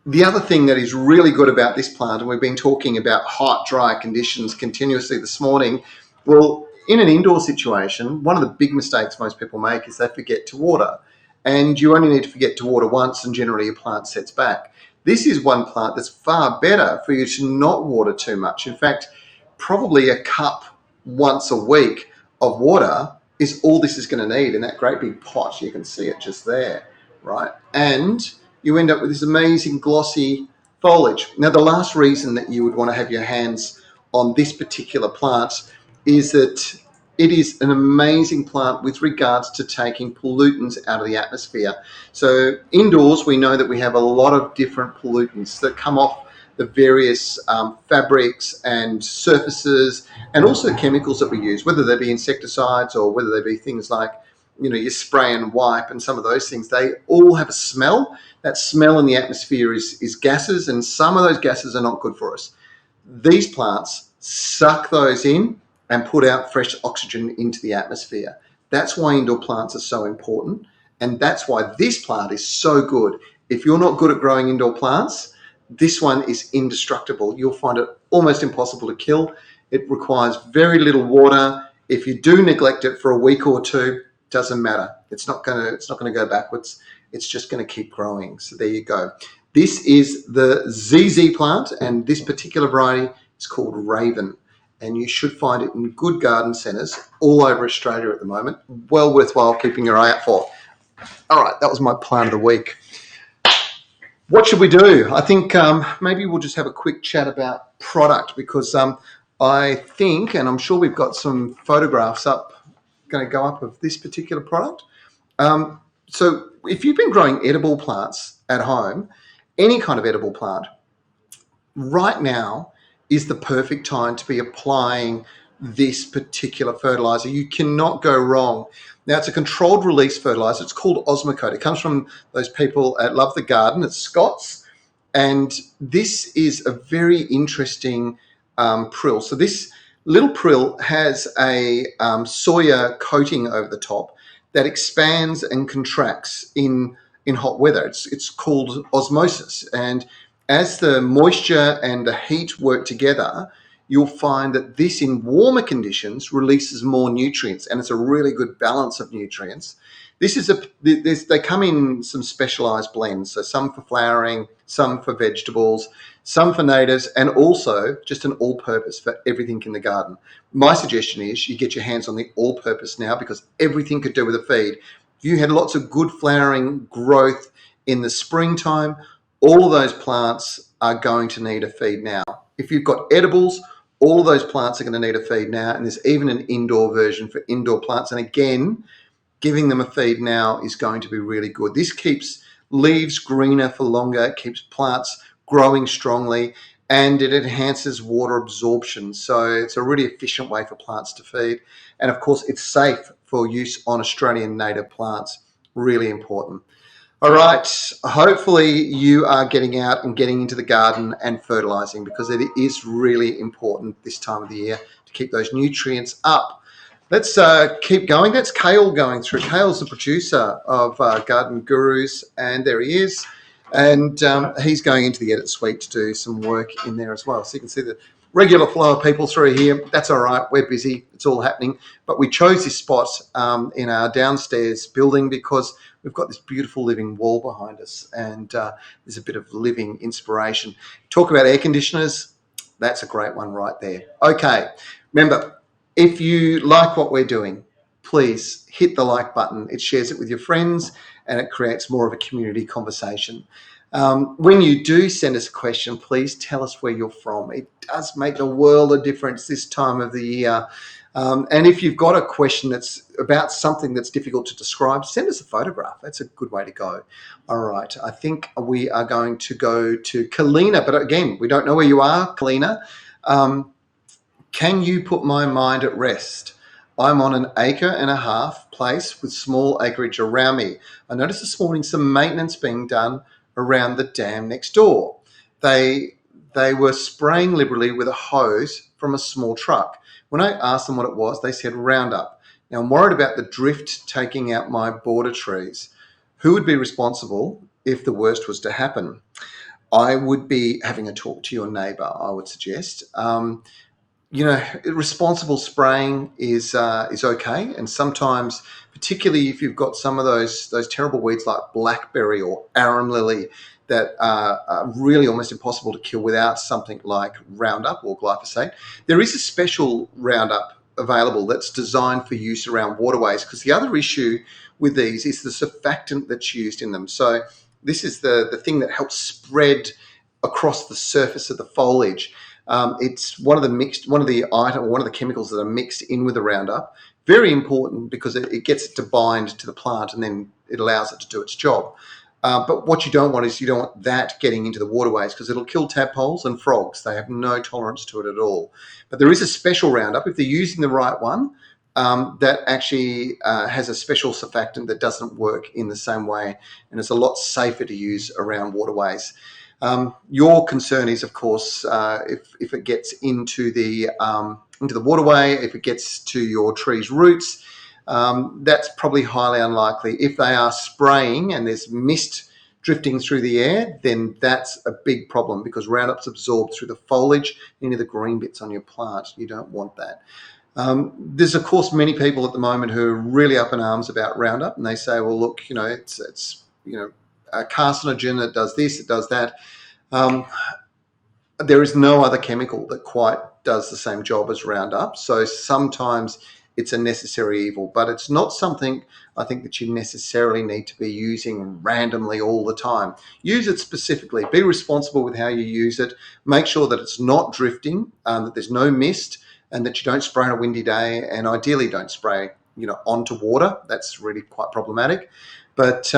The other thing that is really good about this plant, and we've been talking about hot, dry conditions continuously this morning, well, in an indoor situation, one of the big mistakes most people make is they forget to water, and you only need to forget to water once and generally your plant sets back. This is one plant that's far better for you to not water too much. In fact, probably a cup once a week of water is all this is going to need in that great big pot. You can see it just there, right? And you end up with this amazing glossy foliage. Now, the last reason that you would want to have your hands on this particular plant is that it is an amazing plant with regards to taking pollutants out of the atmosphere. So indoors, we know that we have a lot of different pollutants that come off the various fabrics and surfaces, and also chemicals that we use, whether they be insecticides or whether they be things like, your spray and wipe and some of those things. They all have a smell. That smell in the atmosphere is gases, and some of those gases are not good for us. These plants suck those in and put out fresh oxygen into the atmosphere. That's why indoor plants are so important, and that's why this plant is so good. If you're not good at growing indoor plants, this one is indestructible. You'll find it almost impossible to kill. It requires very little water. If you do neglect it for a week or 2, doesn't matter. It's not going to go backwards. It's just going to keep growing. So there you go. This is the ZZ plant, and this particular variety is called Raven. And you should find it in good garden centres all over Australia at the moment. Well worthwhile keeping your eye out for. All right, that was my plant of the week. What should we do? I think maybe we'll just have a quick chat about product, because I think, and I'm sure we've got some photographs going to go up of this particular product. So if you've been growing edible plants at home, any kind of edible plant, right now is the perfect time to be applying this particular fertilizer. You cannot go wrong. Now, it's a controlled release fertilizer. It's called Osmocote. It comes from those people at Love the Garden. It's Scots. And this is a very interesting prill. So this little prill has a soya coating over the top that expands and contracts in hot weather. It's called osmosis. And as the moisture and the heat work together, you'll find that this in warmer conditions releases more nutrients, and it's a really good balance of nutrients. They come in some specialized blends, so some for flowering, some for vegetables, some for natives, and also just an all-purpose for everything in the garden. My suggestion is you get your hands on the all-purpose now, because everything could do with a feed. If you had lots of good flowering growth in the springtime, all of those plants are going to need a feed now. If you've got edibles, all of those plants are going to need a feed now, and there's even an indoor version for indoor plants. And again, giving them a feed now is going to be really good. This keeps leaves greener for longer, it keeps plants growing strongly, and it enhances water absorption. So it's a really efficient way for plants to feed. And of course, it's safe for use on Australian native plants. Really important. All right, hopefully you are getting out and getting into the garden and fertilising, because it is really important this time of the year to keep those nutrients up. Let's keep going. That's Kale going through. Kale's the producer of Garden Gurus, and there he is. And he's going into the edit suite to do some work in there as well. So you can see the regular flow of people through here. That's all right. We're busy. It's all happening. But we chose this spot in our downstairs building because we've got this beautiful living wall behind us, and there's a bit of living inspiration. Talk about air conditioners. That's a great one right there. Okay. Remember, if you like what we're doing, please hit the like button. It shares it with your friends and it creates more of a community conversation. When you do send us a question, please tell us where you're from. It does make a world of difference this time of the year. And if you've got a question that's about something that's difficult to describe, send us a photograph. That's a good way to go. All right, I think we are going to go to Kalina, but again, we don't know where you are, Kalina. Can you put my mind at rest? I'm on an 1.5 acre place with small acreage around me. I noticed this morning some maintenance being done around the dam next door. They were spraying liberally with a hose from a small truck. When I asked them what it was, they said Roundup. Now I'm worried about the drift taking out my border trees. Who would be responsible if the worst was to happen? I would be having a talk to your neighbour, I would suggest. Responsible spraying is okay, and sometimes, particularly if you've got some of those terrible weeds like blackberry or arum lily that are really almost impossible to kill without something like Roundup or glyphosate, there is a special Roundup available that's designed for use around waterways, because the other issue with these is the surfactant that's used in them. So this is the thing that helps spread across the surface of the foliage. It's one of the chemicals that are mixed in with the Roundup. Very important because it gets it to bind to the plant, and then it allows it to do its job. But what you don't want that getting into the waterways, because it'll kill tadpoles and frogs. They have no tolerance to it at all. But there is a special Roundup, if they're using the right one, that actually has a special surfactant that doesn't work in the same way, and it's a lot safer to use around waterways. Your concern is, of course, if it gets into the waterway, if it gets to your tree's roots, that's probably highly unlikely. If they are spraying and there's mist drifting through the air, then that's a big problem, because Roundup's absorbed through the foliage into the green bits on your plant. You don't want that. There's, of course, many people at the moment who are really up in arms about Roundup, and they say, well, look, it's a carcinogen, it does this, it does that. There is no other chemical that quite does the same job as Roundup. So sometimes it's a necessary evil, but it's not something I think that you necessarily need to be using randomly all the time. Use it specifically. Be responsible with how you use it. Make sure that it's not drifting, that there's no mist, and that you don't spray on a windy day, and ideally don't spray, onto water. That's really quite problematic. But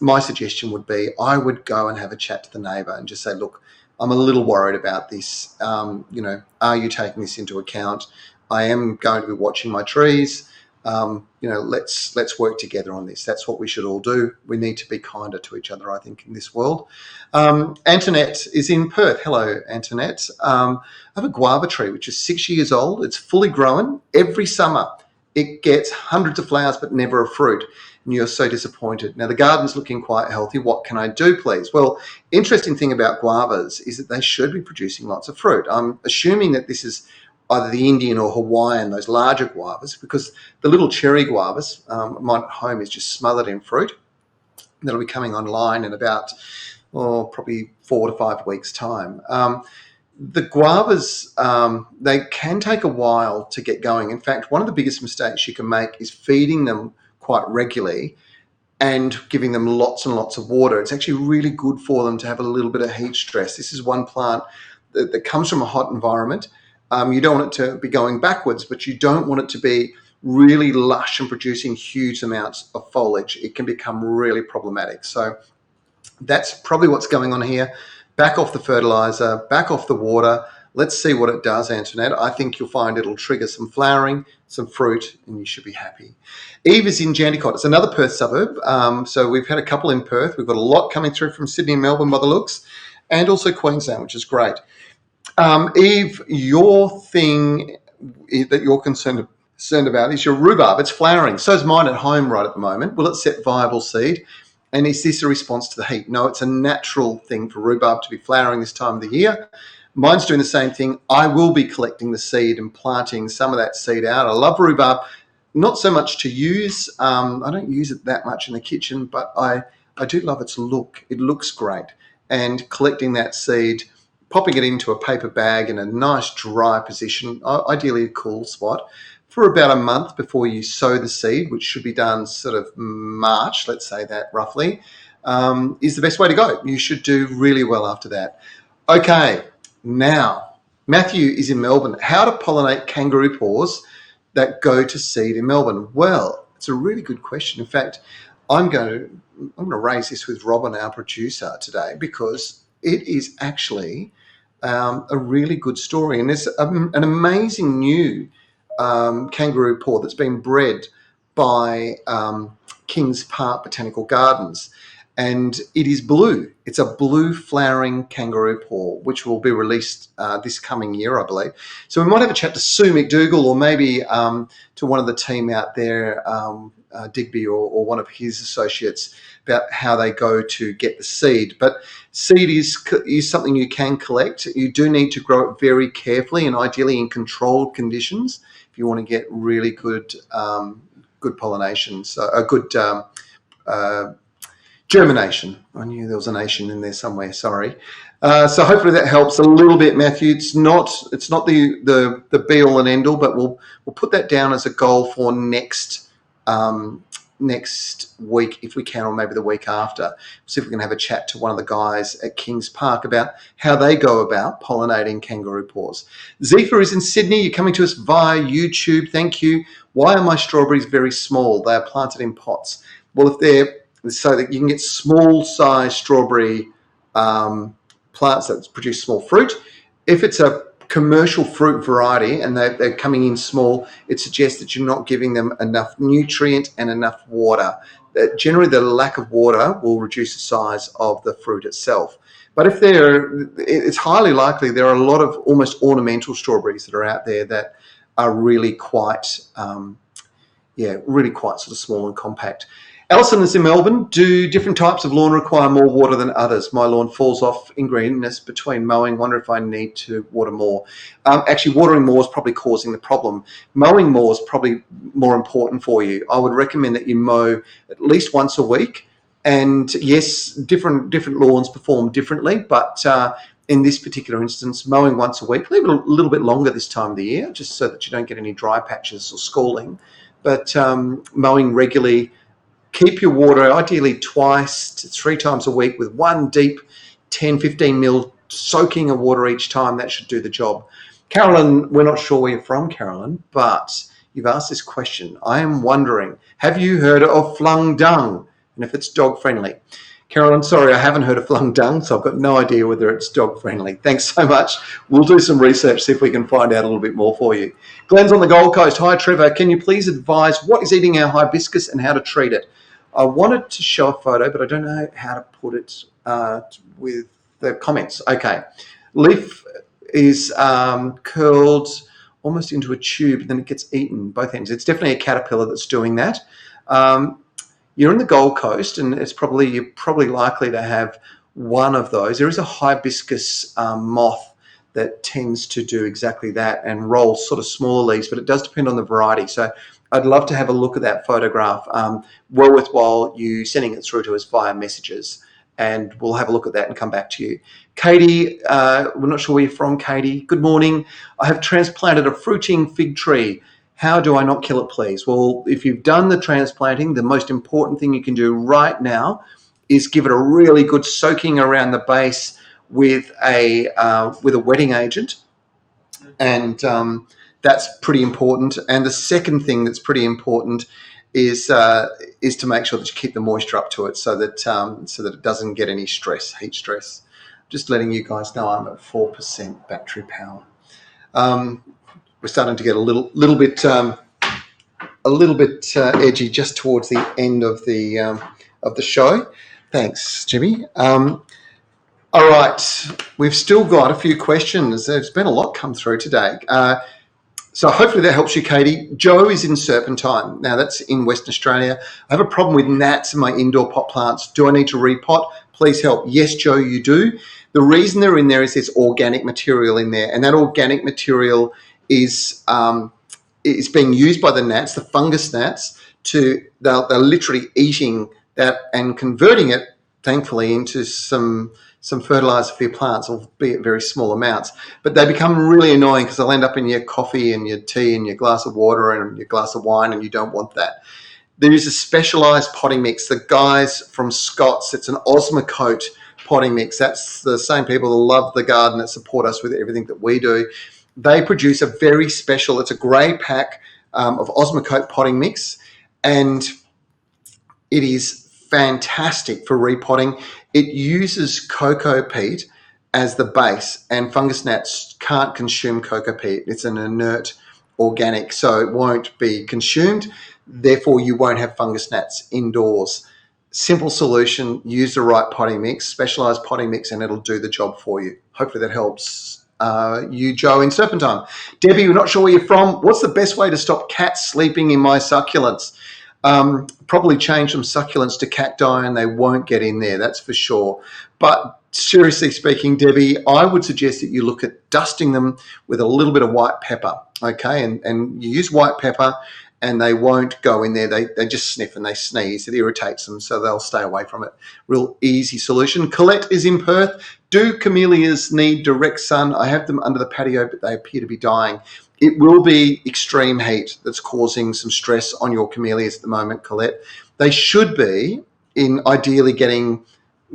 my suggestion would be I would go and have a chat to the neighbour and just say, look, I'm a little worried about this. Are you taking this into account? I am going to be watching my trees. Let's work together on this. That's what we should all do. We need to be kinder to each other, I think, in this world. Antoinette is in Perth. Hello, Antoinette. I have a guava tree, which is 6 years old. It's fully grown. Every summer it gets hundreds of flowers, but never a fruit. And you're so disappointed. Now, the garden's looking quite healthy. What can I do, please? Well, interesting thing about guavas is that they should be producing lots of fruit. I'm assuming that this is either the Indian or Hawaiian, those larger guavas, because the little cherry guavas, mine at home is just smothered in fruit. That'll be coming online in about, probably 4 to 5 weeks' time. The guavas, they can take a while to get going. In fact, one of the biggest mistakes you can make is feeding them quite regularly and giving them lots and lots of water. It's actually really good for them to have a little bit of heat stress. This is one plant that comes from a hot environment. You don't want it to be going backwards, but you don't want it to be really lush and producing huge amounts of foliage. It can become really problematic. So that's probably what's going on here. Back off the fertilizer, back off the water. Let's see what it does, Antoinette. I think you'll find it'll trigger some flowering, some fruit, and you should be happy. Eve is in Jandakot. It's another Perth suburb. So we've had a couple in Perth. We've got a lot coming through from Sydney and Melbourne by the looks, and also Queensland, which is great. Eve, your thing that you're concerned about is your rhubarb. It's flowering. So is mine at home right at the moment. Will it set viable seed? And is this a response to the heat? No, it's a natural thing for rhubarb to be flowering this time of the year. Mine's doing the same thing. I will be collecting the seed and planting some of that seed out. I love rhubarb, not so much to use. I don't use it that much in the kitchen, but I do love its look. It looks great. And collecting that seed, popping it into a paper bag in a nice dry position, ideally a cool spot, for about a month before you sow the seed, which should be done sort of March, let's say that roughly, is the best way to go. You should do really well after that. Okay, now, Matthew is in Melbourne. How to pollinate kangaroo paws that go to seed in Melbourne? Well, it's a really good question. In fact, I'm going to raise this with Robin, our producer, today, because it is actually a really good story. And there's an amazing new kangaroo paw that's been bred by Kings Park Botanical Gardens, and it is blue. It's a blue flowering kangaroo paw, which will be released this coming year, I believe. So we might have a chat to Sue McDougall, or maybe to one of the team out there, Digby or one of his associates, about how they go to get the seed. But seed is something you can collect. You do need to grow it very carefully and ideally in controlled conditions if you want to get really good pollination, so a good germination. I knew there was a nation in there somewhere. Sorry. So hopefully that helps a little bit, Matthew. It's not the be all and end all, but we'll put that down as a goal for next week if we can, or maybe the week after. See if we can have a chat to one of the guys at Kings Park about how they go about pollinating kangaroo paws. Zephyr is in Sydney. You're coming to us via YouTube. Thank you. Why are my strawberries very small? They are planted in pots. Well, if they're so that you can get small size strawberry plants that produce small fruit. If it's a commercial fruit variety and they're coming in small, it suggests that you're not giving them enough nutrient and enough water. Generally, the lack of water will reduce the size of the fruit itself. But if it's highly likely there are a lot of almost ornamental strawberries that are out there that are really quite, really quite sort of small and compact. Alison is in Melbourne. Do different types of lawn require more water than others? My lawn falls off in greenness between mowing. Wonder if I need to water more. Actually, watering more is probably causing the problem. Mowing more is probably more important for you. I would recommend that you mow at least once a week. And yes, different lawns perform differently, but in this particular instance, mowing once a week, leave it a little bit longer this time of the year, just so that you don't get any dry patches or scalding. But mowing regularly. Keep your water ideally 2 to 3 times a week with one deep 10-15 mil soaking of water each time. That should do the job. Carolyn, we're not sure where you're from, Carolyn, but you've asked this question. I am wondering, have you heard of flung dung? And if it's dog friendly. Carolyn, sorry, I haven't heard of flung dung, so I've got no idea whether it's dog friendly. Thanks so much. We'll do some research, see if we can find out a little bit more for you. Glenn's on the Gold Coast. Hi, Trevor. Can you please advise what is eating our hibiscus and how to treat it? I wanted to show a photo, but I don't know how to put it with the comments. Okay. Leaf is curled almost into a tube, and then it gets eaten both ends. It's definitely a caterpillar that's doing that. You're in the Gold Coast, and you're probably likely to have one of those. There is a hibiscus moth that tends to do exactly that and roll sort of smaller leaves, but it does depend on the variety. So I'd love to have a look at that photograph. Well worthwhile you sending it through to us via messages, and we'll have a look at that and come back to you. Katie, we're not sure where you're from, Katie. Good morning. I have transplanted a fruiting fig tree. How do I not kill it, please? Well, if you've done the transplanting, the most important thing you can do right now is give it a really good soaking around the base with a wetting agent, and that's pretty important. And the second thing that's pretty important is to make sure that you keep the moisture up to it, so that it doesn't get any heat stress. Just letting you guys know I'm at 4% battery power. We're starting to get a little bit edgy just towards the end of the show. Thanks, Jimmy. All right, we've still got a few questions. There's been a lot come through today. So hopefully that helps you, Katie. Joe is in Serpentine. Now, that's in Western Australia. I have a problem with gnats in my indoor pot plants. Do I need to repot? Please help. Yes, Joe, you do. The reason they're in there is there's organic material in there, and that organic material is being used by the gnats, the fungus gnats, they're literally eating that and converting it, thankfully, into some fertilizer for your plants, albeit very small amounts. But they become really annoying because they'll end up in your coffee and your tea and your glass of water and your glass of wine, and you don't want that. There is a specialised potting mix. The guys from Scott's, it's an Osmocote potting mix. That's the same people that love the garden, that support us with everything that we do. They produce a very special, it's a grey pack of Osmocote potting mix, and it is fantastic for repotting. It uses cocoa peat as the base, and fungus gnats can't consume cocoa peat. It's an inert organic, so it won't be consumed. Therefore, you won't have fungus gnats indoors. Simple solution, use the right potting mix, specialised potting mix, and it'll do the job for you. Hopefully that helps you, Joe, in Serpentine. Debbie, we're not sure where you're from. What's the best way to stop cats sleeping in my succulents? Probably change some succulents to cacti and they won't get in there, that's for sure. But seriously speaking, Debbie, I would suggest that you look at dusting them with a little bit of white pepper, okay? And you use white pepper and they won't go in there. They just sniff and they sneeze. It irritates them, so they'll stay away from it. Real easy solution. Colette is in Perth. Do camellias need direct sun? I have them under the patio, but they appear to be dying. It will be extreme heat that's causing some stress on your camellias at the moment, Colette. They should be ideally getting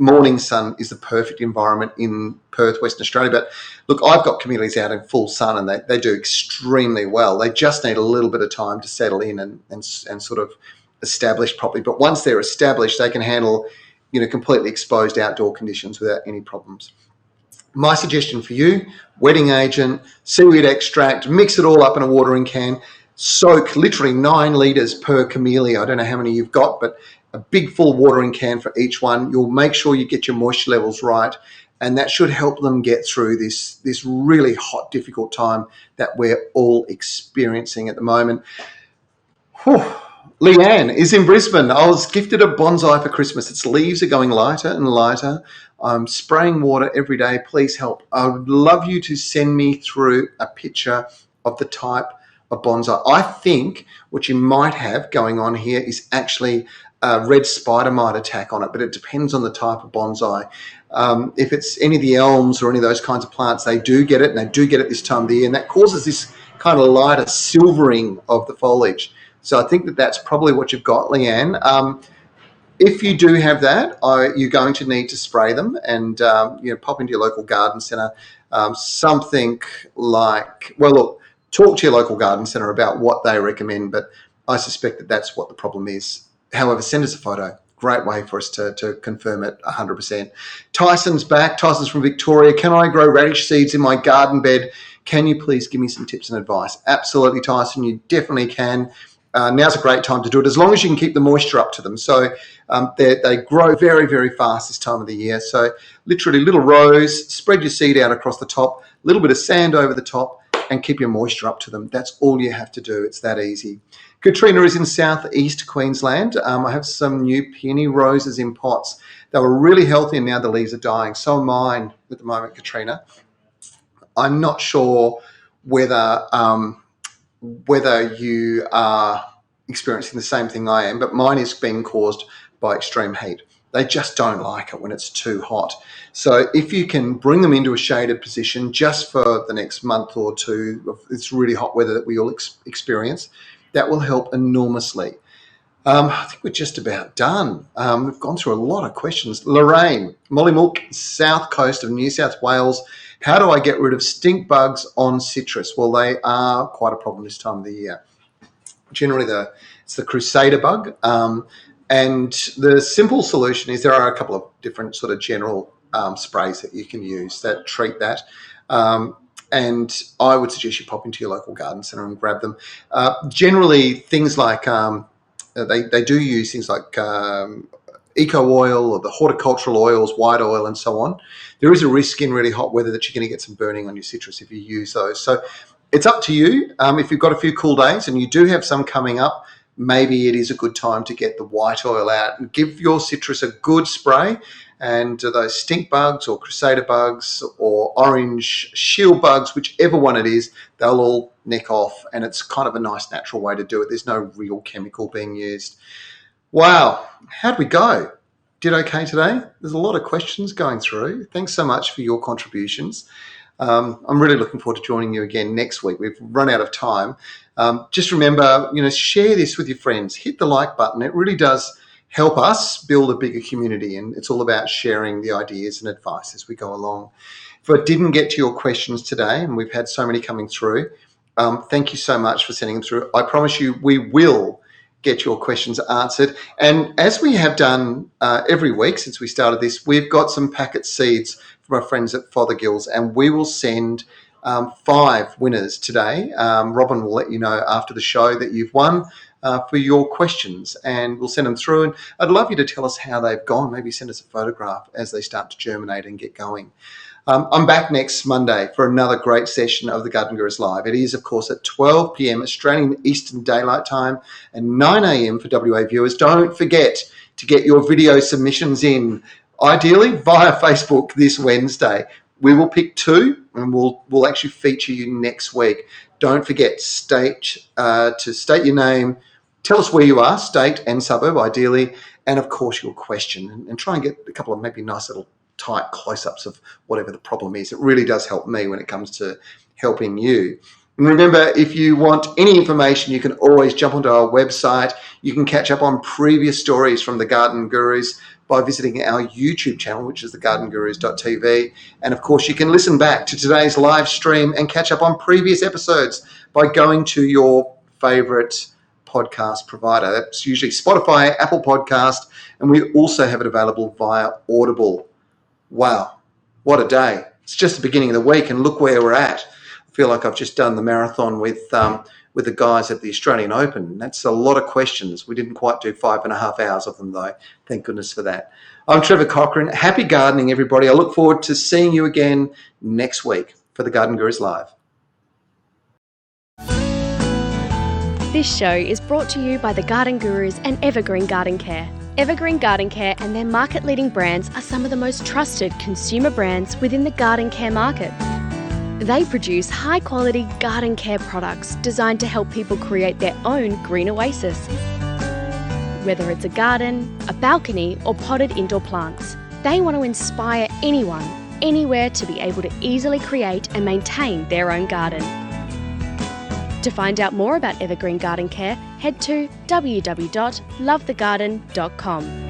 morning sun is the perfect environment in Perth, Western Australia. But look, I've got camellias out in full sun and they do extremely well. They just need a little bit of time to settle in and sort of establish properly. But once they're established, they can handle, completely exposed outdoor conditions without any problems. My suggestion for you, wetting agent, seaweed extract, mix it all up in a watering can, soak literally 9 litres per camellia. I don't know how many you've got, but a big full watering can for each one. You'll make sure you get your moisture levels right, and that should help them get through this really hot, difficult time that we're all experiencing at the moment. Whew. Leanne is in Brisbane. I was gifted a bonsai for Christmas. Its leaves are going lighter and lighter. I'm spraying water every day. Please help. I would love you to send me through a picture of the type of bonsai. I think what you might have going on here is actually a red spider mite attack on it, but it depends on the type of bonsai. If it's any of the elms or any of those kinds of plants, they do get it, and they do get it this time of the year, and that causes this kind of lighter silvering of the foliage. So I think that's probably what you've got, Leanne. If you do have that, you're going to need to spray them and pop into your local garden centre. Something like, well, look, talk to your local garden centre about what they recommend, but I suspect that's what the problem is. However, send us a photo. Great way for us to confirm it 100%. Tyson's back. Tyson's from Victoria. Can I grow radish seeds in my garden bed? Can you please give me some tips and advice? Absolutely, Tyson, you definitely can. Now's a great time to do it, as long as you can keep the moisture up to them. So they grow very, very fast this time of the year. So literally little rows, spread your seed out across the top, a little bit of sand over the top, and keep your moisture up to them. That's all you have to do. It's that easy. Katrina is in southeast Queensland. I have some new peony roses in pots. They were really healthy and now the leaves are dying. So are mine at the moment, Katrina. I'm not sure whether you are experiencing the same thing I am, but mine is being caused by extreme heat. they just don't like it when it's too hot. So if you can bring them into a shaded position just for the next month or two of this really hot weather that we all experience, that will help enormously. I think we're just about done. We've gone through a lot of questions. Lorraine, Mollymook, south coast of New South Wales. How do I get rid of stink bugs on citrus? Well, they are quite a problem this time of the year. Generally, it's the crusader bug. And the simple solution is there are a couple of different sort of general sprays that you can use that treat that. And I would suggest you pop into your local garden centre and grab them. Generally, things like they do use things like eco oil or the horticultural oils, white oil, and so on. There is a risk in really hot weather that you're going to get some burning on your citrus if you use those. So it's up to you. If you've got a few cool days and you do have some coming up, maybe it is a good time to get the white oil out and give your citrus a good spray. And those stink bugs or crusader bugs or orange shield bugs, whichever one it is, they'll all neck off. And it's kind of a nice natural way to do it. There's no real chemical being used. Wow, how'd we go? Did okay today? There's a lot of questions going through. Thanks so much for your contributions. I'm really looking forward to joining you again next week. We've run out of time. Just remember, share this with your friends. Hit the like button. It really does help us build a bigger community, and it's all about sharing the ideas and advice as we go along. If I didn't get to your questions today, and we've had so many coming through, thank you so much for sending them through. I promise you we will get your questions answered. And as we have done every week since we started this, we've got some packet seeds from our friends at Fothergill's, and we will send 5 winners today. Robin will let you know after the show that you've won for your questions, and we'll send them through. And I'd love you to tell us how they've gone. Maybe send us a photograph as they start to germinate and get going. I'm back next Monday for another great session of the Garden Gurus Live. It is, of course, at 12 p.m. Australian Eastern Daylight Time and 9 a.m. for WA viewers. Don't forget to get your video submissions in, ideally via Facebook this Wednesday. We will pick 2 and we'll actually feature you next week. Don't forget to state your name, tell us where you are, state and suburb ideally, and of course your question, and try and get a couple of maybe nice little tight close-ups of whatever the problem is. It really does help me when it comes to helping you. And remember, if you want any information, you can always jump onto our website. You can catch up on previous stories from the Garden Gurus by visiting our YouTube channel, which is thegardengurus.tv. And of course, you can listen back to today's live stream and catch up on previous episodes by going to your favorite podcast provider. That's usually Spotify, Apple Podcast, and we also have it available via Audible. Wow, what a day. It's just the beginning of the week, and look where we're at. I feel like I've just done the marathon with the guys at the Australian Open. That's a lot of questions. We didn't quite do 5.5 hours of them, though. Thank goodness for that. I'm Trevor Cochran. Happy gardening, everybody. I look forward to seeing you again next week for the Garden Gurus Live. This show is brought to you by the Garden Gurus and Evergreen Garden Care. Evergreen Garden Care and their market-leading brands are some of the most trusted consumer brands within the garden care market. They produce high-quality garden care products designed to help people create their own green oasis. Whether it's a garden, a balcony, or potted indoor plants, they want to inspire anyone, anywhere to be able to easily create and maintain their own garden. To find out more about Evergreen Garden Care, head to www.lovethegarden.com.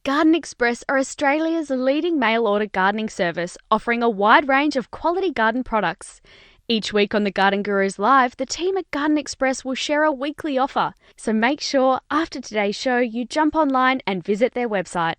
Garden Express are Australia's leading mail-order gardening service, offering a wide range of quality garden products. Each week on the Garden Gurus Live, the team at Garden Express will share a weekly offer. So make sure after today's show you jump online and visit their website.